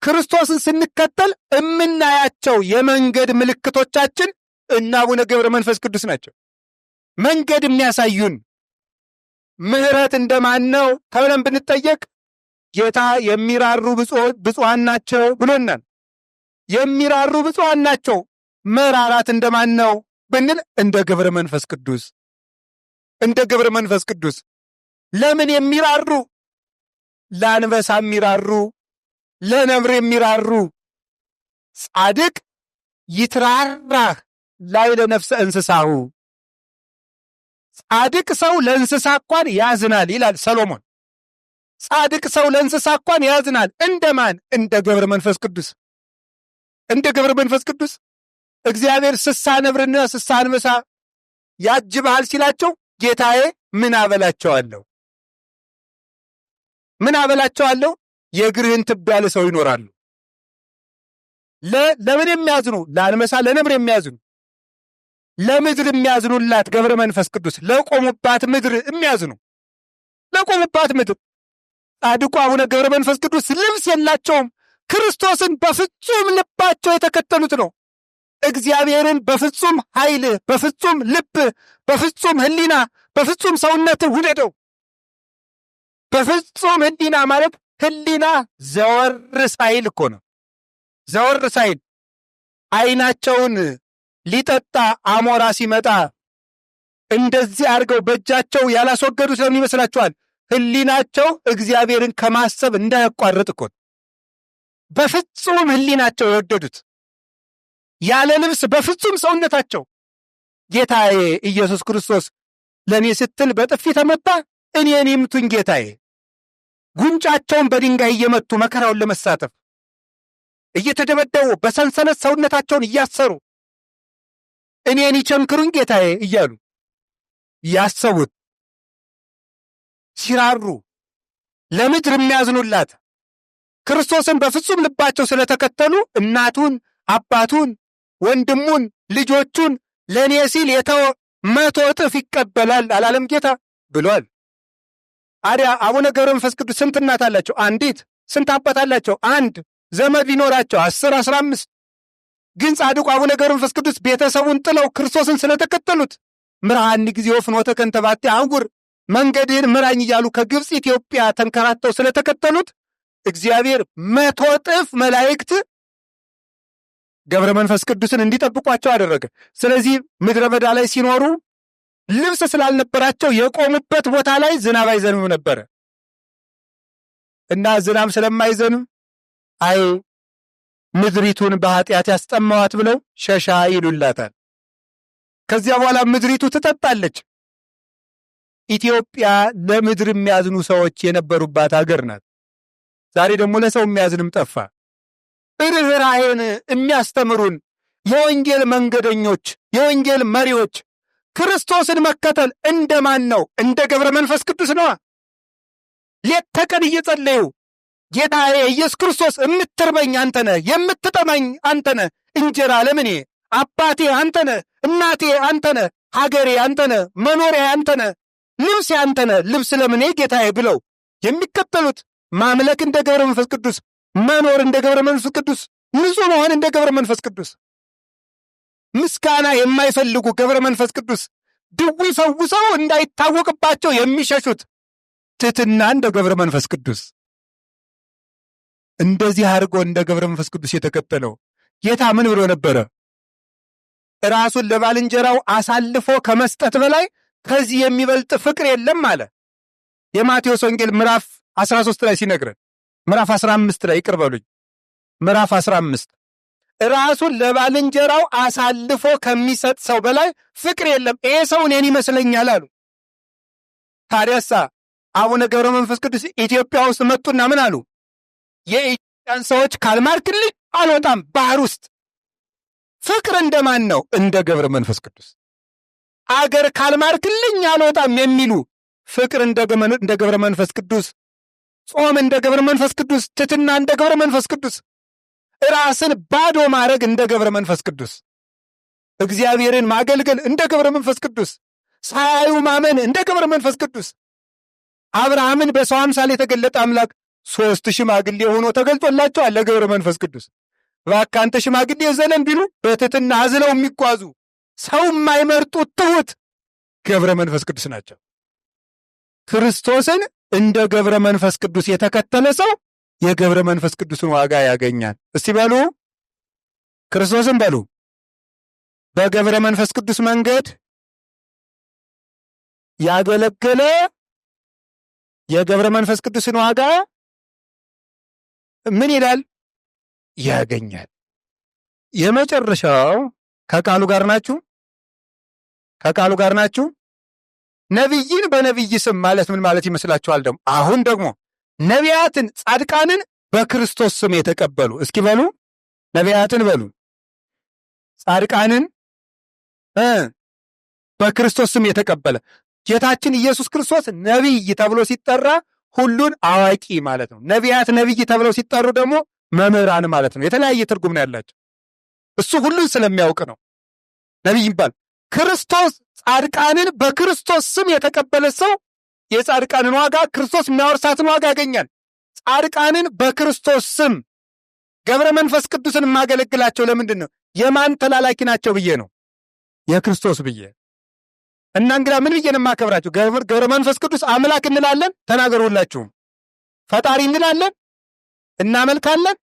ክርስቶስን ስንከተል እምናያቸው የመንገድ ምልክቶቻችን እና አቡነ ገብረ መንፈስ ቅዱስ ናቸው። መንገድ የሚያሳዩን ምሕረት እንደማን ነው ተብለን ብንጠየቅ ጌታ የሚራሩ ብፁዓን ናቸው ብሎናል። የሚራሩ ብፁዓን ናቸው። መራራት እንደማን ነው ብንል እንደ ገብረ መንፈስ ቅዱስ እንደ ገብረ መንፈስ ቅዱስ። ለምን የሚራሩ? ለአንበሳ የሚራሩ፣ ለነብር የሚራሩ። ጻድቅ ይትራራህ ላይ ለነፍሰ እንስሳሁ። ጻድቅ ሰው ለእንስሳ እንኳን ያዝናል ይላል ሰሎሞን። ጻድቅ ሰው ለእንስሳ እንኳን ያዝናል። እንደማን? እንደ ገብረ መንፈስ ቅዱስ እንደ ገብረ መንፈስ ቅዱስ። እግዚአብሔር ስሳ ነብርና ስሳ አንበሳ ያጅብሃል ሲላቸው ጌታዬ ምን አበላቸዋለሁ? ምን አበላቸዋለሁ? የእግርህን ትቢያ ልሰው ይኖራሉ። ለምን የሚያዝኑ? ለአንበሳ ለነብር የሚያዝኑ። ለምድር የሚያዝኑላት ገብረ መንፈስ ቅዱስ፣ ለቆሙባት ምድር የሚያዝኑ፣ ለቆሙባት ምድር። ጻድቁ አቡነ ገብረ መንፈስ ቅዱስ ልብስ የላቸውም። ክርስቶስን በፍጹም ልባቸው የተከተሉት ነው። እግዚአብሔርን በፍጹም ኃይል፣ በፍጹም ልብ፣ በፍጹም ሕሊና፣ በፍጹም ሰውነት ውደደው። በፍጹም ሕሊና ማለት ሕሊና ዘወር ሳይል እኮ ነው። ዘወር ሳይል ዓይናቸውን ሊጠጣ አሞራ ሲመጣ እንደዚህ አድርገው በእጃቸው ያላስወገዱት ለምን ይመስላችኋል? ሕሊናቸው እግዚአብሔርን ከማሰብ እንዳያቋርጥ እኮ በፍጹም ሕሊናቸው የወደዱት ያለ ልብስ በፍጹም ሰውነታቸው ጌታዬ ኢየሱስ ክርስቶስ ለእኔ ስትል በጥፊ ተመታ፣ እኔን ይምቱኝ ጌታዬ። ጉንጫቸውን በድንጋይ እየመቱ መከራውን ለመሳተፍ እየተደበደቡ በሰንሰለት ሰውነታቸውን እያሰሩ እኔን ይቸንክሩኝ ጌታዬ እያሉ ያሰቡት ሲራሩ ለምድር የሚያዝኑላት ክርስቶስን በፍጹም ልባቸው ስለተከተሉ እናቱን፣ አባቱን፣ ወንድሙን፣ ልጆቹን ለእኔ ሲል የተወ 100 እጥፍ ይቀበላል አላለም ጌታ ብሏል። አዲያ አቡነ ገብረ መንፈስ ቅዱስ ስንት እናት አላቸው? አንዲት። ስንት አባት አላቸው? አንድ። ዘመድ ቢኖራቸው 10 15። ግን ጻድቁ አቡነ ገብረ መንፈስ ቅዱስ ቤተሰቡን ጥለው ክርስቶስን ስለተከተሉት ምርሃኒ ጊዜው ፍኖተ ከንተ ባቲ አህጉር፣ መንገድህን ምራኝ እያሉ ከግብፅ ኢትዮጵያ ተንከራተው ስለተከተሉት እግዚአብሔር 100 እጥፍ መላእክት ገብረ መንፈስ ቅዱስን እንዲጠብቋቸው አደረገ። ስለዚህ ምድረ በዳ ላይ ሲኖሩ ልብስ ስላልነበራቸው የቆሙበት ቦታ ላይ ዝናብ አይዘንም ነበረ እና ዝናብ ስለማይዘንም አይ ምድሪቱን በኃጢአት ያስጠማዋት ብለው ሸሻ ይሉላታል። ከዚያ በኋላ ምድሪቱ ትጠጣለች። ኢትዮጵያ ለምድር የሚያዝኑ ሰዎች የነበሩባት ሀገር ናት። ዛሬ ደግሞ ለሰው የሚያዝንም ጠፋ። ርኅራኄን የሚያስተምሩን የወንጌል መንገደኞች፣ የወንጌል መሪዎች ክርስቶስን መከተል እንደማን ነው? እንደ ገብረ መንፈስ ቅዱስ ነዋ። ሌት ተቀን እየጸለዩ ጌታዬ ኢየሱስ ክርስቶስ የምትርበኝ አንተነ፣ የምትጠማኝ አንተነ፣ እንጀራ ለምኔ፣ አባቴ አንተነ፣ እናቴ አንተነ፣ ሀገሬ አንተነ፣ መኖሪያ አንተነ፣ ልብሴ አንተነ፣ ልብስ ለምኔ ጌታዬ ብለው የሚከተሉት ማምለክ እንደ ገብረ መንፈስ ቅዱስ፣ መኖር እንደ ገብረ መንፈስ ቅዱስ፣ ንጹሕ መሆን እንደ ገብረ መንፈስ ቅዱስ፣ ምስጋና የማይፈልጉ ገብረ መንፈስ ቅዱስ፣ ድዊ ፈውሰው እንዳይታወቅባቸው የሚሸሹት ትሕትና እንደ ገብረ መንፈስ ቅዱስ እንደዚህ አድርጎ እንደ ገብረ መንፈስ ቅዱስ የተከተለው ጌታ ምን ብሎ ነበረ? ራሱን ለባልንጀራው አሳልፎ ከመስጠት በላይ ከዚህ የሚበልጥ ፍቅር የለም አለ። የማቴዎስ ወንጌል ምዕራፍ 13 ላይ ሲነግረን፣ ምዕራፍ 15 ላይ ይቅር በሉኝ፣ ምዕራፍ 15 ራሱን ለባልንጀራው አሳልፎ ከሚሰጥ ሰው በላይ ፍቅር የለም፣ ይሄ ሰው እኔን ይመስለኛል አሉ። ታዲያሳ አቡነ ገብረ መንፈስ ቅዱስ ኢትዮጵያ ውስጥ መጡና ምን አሉ? የኢትዮጵያን ሰዎች ካልማርክልኝ አልወጣም ባህር ውስጥ። ፍቅር እንደማን ነው? እንደ ገብረ መንፈስ ቅዱስ። አገር ካልማርክልኝ አልወጣም የሚሉ ፍቅር እንደ ገብረ መንፈስ ቅዱስ፣ ጾም እንደ ገብረ መንፈስ ቅዱስ፣ ትሕትና እንደ ገብረ መንፈስ ቅዱስ፣ ራስን ባዶ ማድረግ እንደ ገብረ መንፈስ ቅዱስ፣ እግዚአብሔርን ማገልገል እንደ ገብረ መንፈስ ቅዱስ፣ ሳያዩ ማመን እንደ ገብረ መንፈስ ቅዱስ። አብርሃምን በሰው አምሳል የተገለጠ አምላክ 3 ሽማግሌ ሆኖ ተገልጦላቸዋል ለገብረ መንፈስ ቅዱስ። እባክህ አንተ ሽማግሌ ዘለን ቢሉ በትሕትና አዝለው የሚጓዙ ሰው የማይመርጡ ትሑት ገብረ መንፈስ ቅዱስ ናቸው። ክርስቶስን እንደ ገብረ መንፈስ ቅዱስ የተከተለ ሰው የገብረ መንፈስ ቅዱስን ዋጋ ያገኛል። እስቲ በሉ ክርስቶስን በሉ። በገብረ መንፈስ ቅዱስ መንገድ ያገለገለ የገብረ መንፈስ ቅዱስን ዋጋ ምን ይላል? ያገኛል። የመጨረሻው ከቃሉ ጋር ናችሁ? ከቃሉ ጋር ናችሁ? ነቢይን በነቢይ ስም ማለት ምን ማለት ይመስላችኋል? ደግሞ አሁን ደግሞ ነቢያትን ጻድቃንን በክርስቶስ ስም የተቀበሉ እስኪ በሉ። ነቢያትን በሉ፣ ጻድቃንን በክርስቶስ ስም የተቀበለ ጌታችን ኢየሱስ ክርስቶስ ነቢይ ተብሎ ሲጠራ ሁሉን አዋቂ ማለት ነው። ነቢያት ነቢይ ተብለው ሲጠሩ ደግሞ መምህራን ማለት ነው። የተለያየ ትርጉም ነው ያላቸው። እሱ ሁሉን ስለሚያውቅ ነው ነቢይ ይባል። ክርስቶስ ጻድቃንን በክርስቶስ ስም የተቀበለ ሰው የጻድቃንን ዋጋ ክርስቶስ የሚያወርሳትን ዋጋ ያገኛል። ጻድቃንን በክርስቶስ ስም ገብረ መንፈስ ቅዱስን የማገለግላቸው ለምንድን ነው? የማን ተላላኪ ናቸው ብዬ ነው? የክርስቶስ ብዬ። እና እንግዳ ምን ብዬ ነው የማከብራቸው? ገብረ መንፈስ ቅዱስ አምላክ እንላለን? ተናገሩላችሁም። ፈጣሪ እንላለን? እናመልካለን?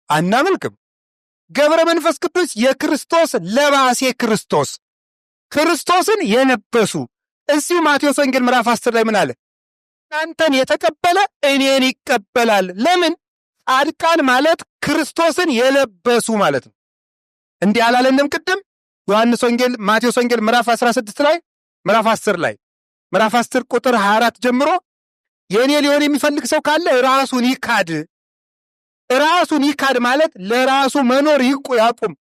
አናመልክም። ገብረ መንፈስ ቅዱስ የክርስቶስ ለባሴ ክርስቶስ፣ ክርስቶስን የለበሱ። እዚሁ ማቴዎስ ወንጌል ምዕራፍ 10 ላይ ምን አለ? እናንተን የተቀበለ እኔን ይቀበላል። ለምን? ጻድቃን ማለት ክርስቶስን የለበሱ ማለት ነው። እንዲህ አላለንም ቅድም? ዮሐንስ ወንጌል ማቴዎስ ወንጌል ምዕራፍ 16 ላይ ምዕራፍ 10 ላይ ምዕራፍ 10 ቁጥር 24 ጀምሮ የእኔ ሊሆን የሚፈልግ ሰው ካለ ራሱን ይካድ። ራሱን ይካድ ማለት ለራሱ መኖር ያቁም።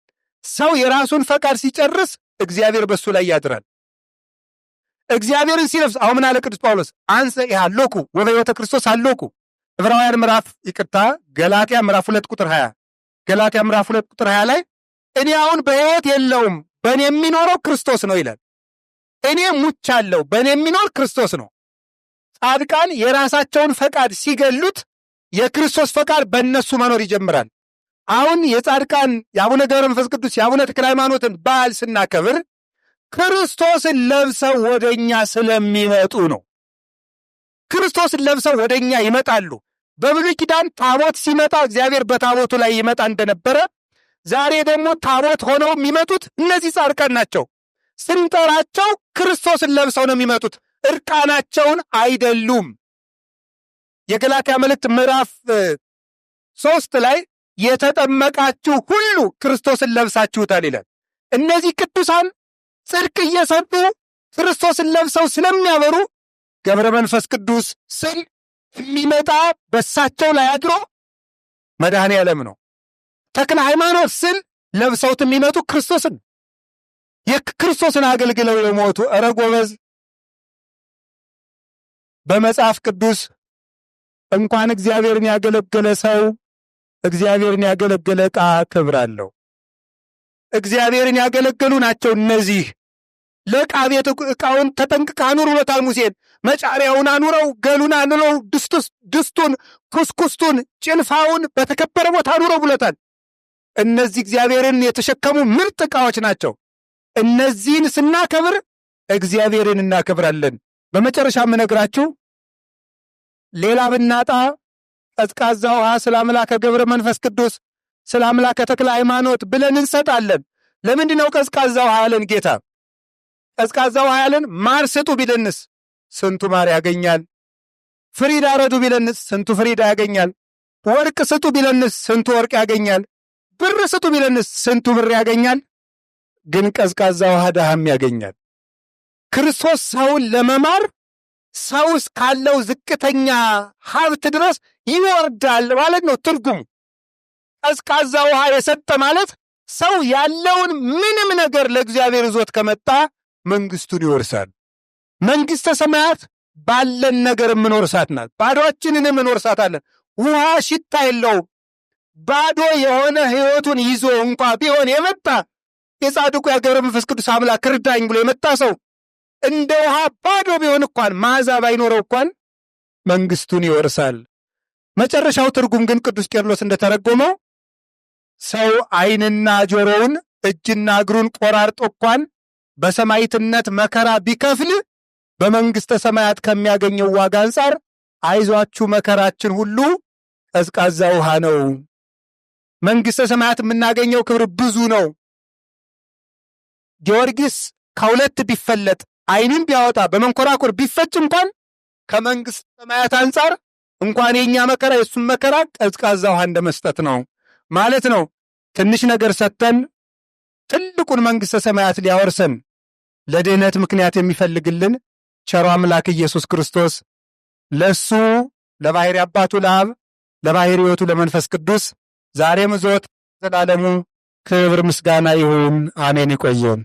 ሰው የራሱን ፈቃድ ሲጨርስ እግዚአብሔር በሱ ላይ ያድራል። እግዚአብሔርን ሲለብስ አሁን ምን አለ ቅዱስ ጳውሎስ? አንሰ ያሎኩ ወበሕይወተ ክርስቶስ አሎኩ። ዕብራውያን ገላትያ ምዕራፍ 2 ቁጥር 20 ገላትያ ምዕራፍ 2 ቁጥር 20 ላይ እኔ አሁን በሕይወት የለውም በእኔ የሚኖረው ክርስቶስ ነው ይላል። እኔ ሙቻለሁ በእኔ የሚኖር ክርስቶስ ነው። ጻድቃን የራሳቸውን ፈቃድ ሲገሉት የክርስቶስ ፈቃድ በእነሱ መኖር ይጀምራል። አሁን የጻድቃን የአቡነ ገብረ መንፈስ ቅዱስ የአቡነ ተክለ ሃይማኖትን በዓል ስናከብር ክርስቶስን ለብሰው ወደኛ ስለሚመጡ ነው። ክርስቶስን ለብሰው ወደኛ ይመጣሉ። በብሉይ ኪዳን ታቦት ሲመጣ እግዚአብሔር በታቦቱ ላይ ይመጣ እንደነበረ ዛሬ ደግሞ ታቦት ሆነው የሚመጡት እነዚህ ጻድቃን ናቸው። ስንጠራቸው ክርስቶስን ለብሰው ነው የሚመጡት፣ እርቃናቸውን አይደሉም። የገላትያ መልእክት ምዕራፍ 3 ላይ የተጠመቃችሁ ሁሉ ክርስቶስን ለብሳችሁታል ይላል። እነዚህ ቅዱሳን ጽድቅ እየሰጡ ክርስቶስን ለብሰው ስለሚያበሩ ገብረ መንፈስ ቅዱስ ስል የሚመጣ በሳቸው ላይ አድሮ መድኃኔ ዓለም ነው። ተክለ ሃይማኖት ስል ለብሰውት የሚመጡ ክርስቶስን የክርስቶስን አገልግለው የሞቱ። ኧረ ጎበዝ! በመጽሐፍ ቅዱስ እንኳን እግዚአብሔርን ያገለገለ ሰው እግዚአብሔርን ያገለገለ ዕቃ ክብር አለው። እግዚአብሔርን ያገለገሉ ናቸው እነዚህ። ለዕቃ ቤት ዕቃውን ተጠንቅቀህ አኑር ብሎታል ሙሴን። መጫሪያውን አኑረው፣ ገሉን አኑረው፣ ድስቱን፣ ኩስኩስቱን፣ ጭልፋውን በተከበረ ቦታ አኑረው ብሎታል። እነዚህ እግዚአብሔርን የተሸከሙ ምርጥ ዕቃዎች ናቸው። እነዚህን ስናከብር እግዚአብሔርን እናከብራለን። በመጨረሻ የምነግራችሁ ሌላ ብናጣ ቀዝቃዛ ውሃ ስለ አምላከ ገብረ መንፈስ ቅዱስ ስለ አምላከ ተክለ ሃይማኖት ብለን እንሰጣለን። ለምንድን ነው ቀዝቃዛ ውሃ ያለን ጌታ? ቀዝቃዛ ውሃ ያለን ማር ስጡ ቢለንስ ስንቱ ማር ያገኛል? ፍሪዳ ረዱ ቢለንስ ስንቱ ፍሪዳ ያገኛል? ወርቅ ስጡ ቢለንስ ስንቱ ወርቅ ያገኛል? ብር ስጡ ቢለንስ ስንቱ ብር ያገኛል? ግን ቀዝቃዛ ውሃ ድሃም ያገኛል። ክርስቶስ ሰውን ለመማር ሰው እስካለው ዝቅተኛ ሀብት ድረስ ይወርዳል ማለት ነው ትርጉሙ። ቀዝቃዛ ውሃ የሰጠ ማለት ሰው ያለውን ምንም ነገር ለእግዚአብሔር ይዞት ከመጣ መንግስቱን ይወርሳል። መንግስተ ሰማያት ባለን ነገር የምንወርሳት ናት። ባዶአችንን የምንወርሳት አለን። ውሃ ሽታ የለውም። ባዶ የሆነ ህይወቱን ይዞ እንኳ ቢሆን የመጣ የጻድቁ የገብረ መንፈስ ቅዱስ አምላክ እርዳኝ ብሎ የመጣ ሰው እንደ ውሃ ባዶ ቢሆን እንኳን መዓዛ ባይኖረው እንኳን መንግስቱን ይወርሳል። መጨረሻው ትርጉም ግን ቅዱስ ቄርሎስ እንደተረጎመው ሰው ዓይንና ጆሮውን እጅና እግሩን ቆራርጦ እንኳን በሰማዕትነት መከራ ቢከፍል በመንግስተ ሰማያት ከሚያገኘው ዋጋ አንጻር አይዟችሁ መከራችን ሁሉ ቀዝቃዛ ውሃ ነው። መንግስተ ሰማያት የምናገኘው ክብር ብዙ ነው። ጊዮርጊስ ከሁለት ቢፈለጥ ዓይንን ቢያወጣ በመንኮራኩር ቢፈጭ እንኳን ከመንግስተ ሰማያት አንጻር እንኳን የኛ መከራ የሱም መከራ ቀዝቃዛ ውሃ እንደመስጠት ነው ማለት ነው። ትንሽ ነገር ሰጥተን ትልቁን መንግስተ ሰማያት ሊያወርሰን ለድህነት ምክንያት የሚፈልግልን ቸሮ አምላክ ኢየሱስ ክርስቶስ ለሱ ለባሕሪ አባቱ ለአብ ለባሕሪ ሕይወቱ ለመንፈስ ቅዱስ ዛሬም ዘወትር ዘላለሙ ክብር ምስጋና ይሁን። አሜን። ይቆየን።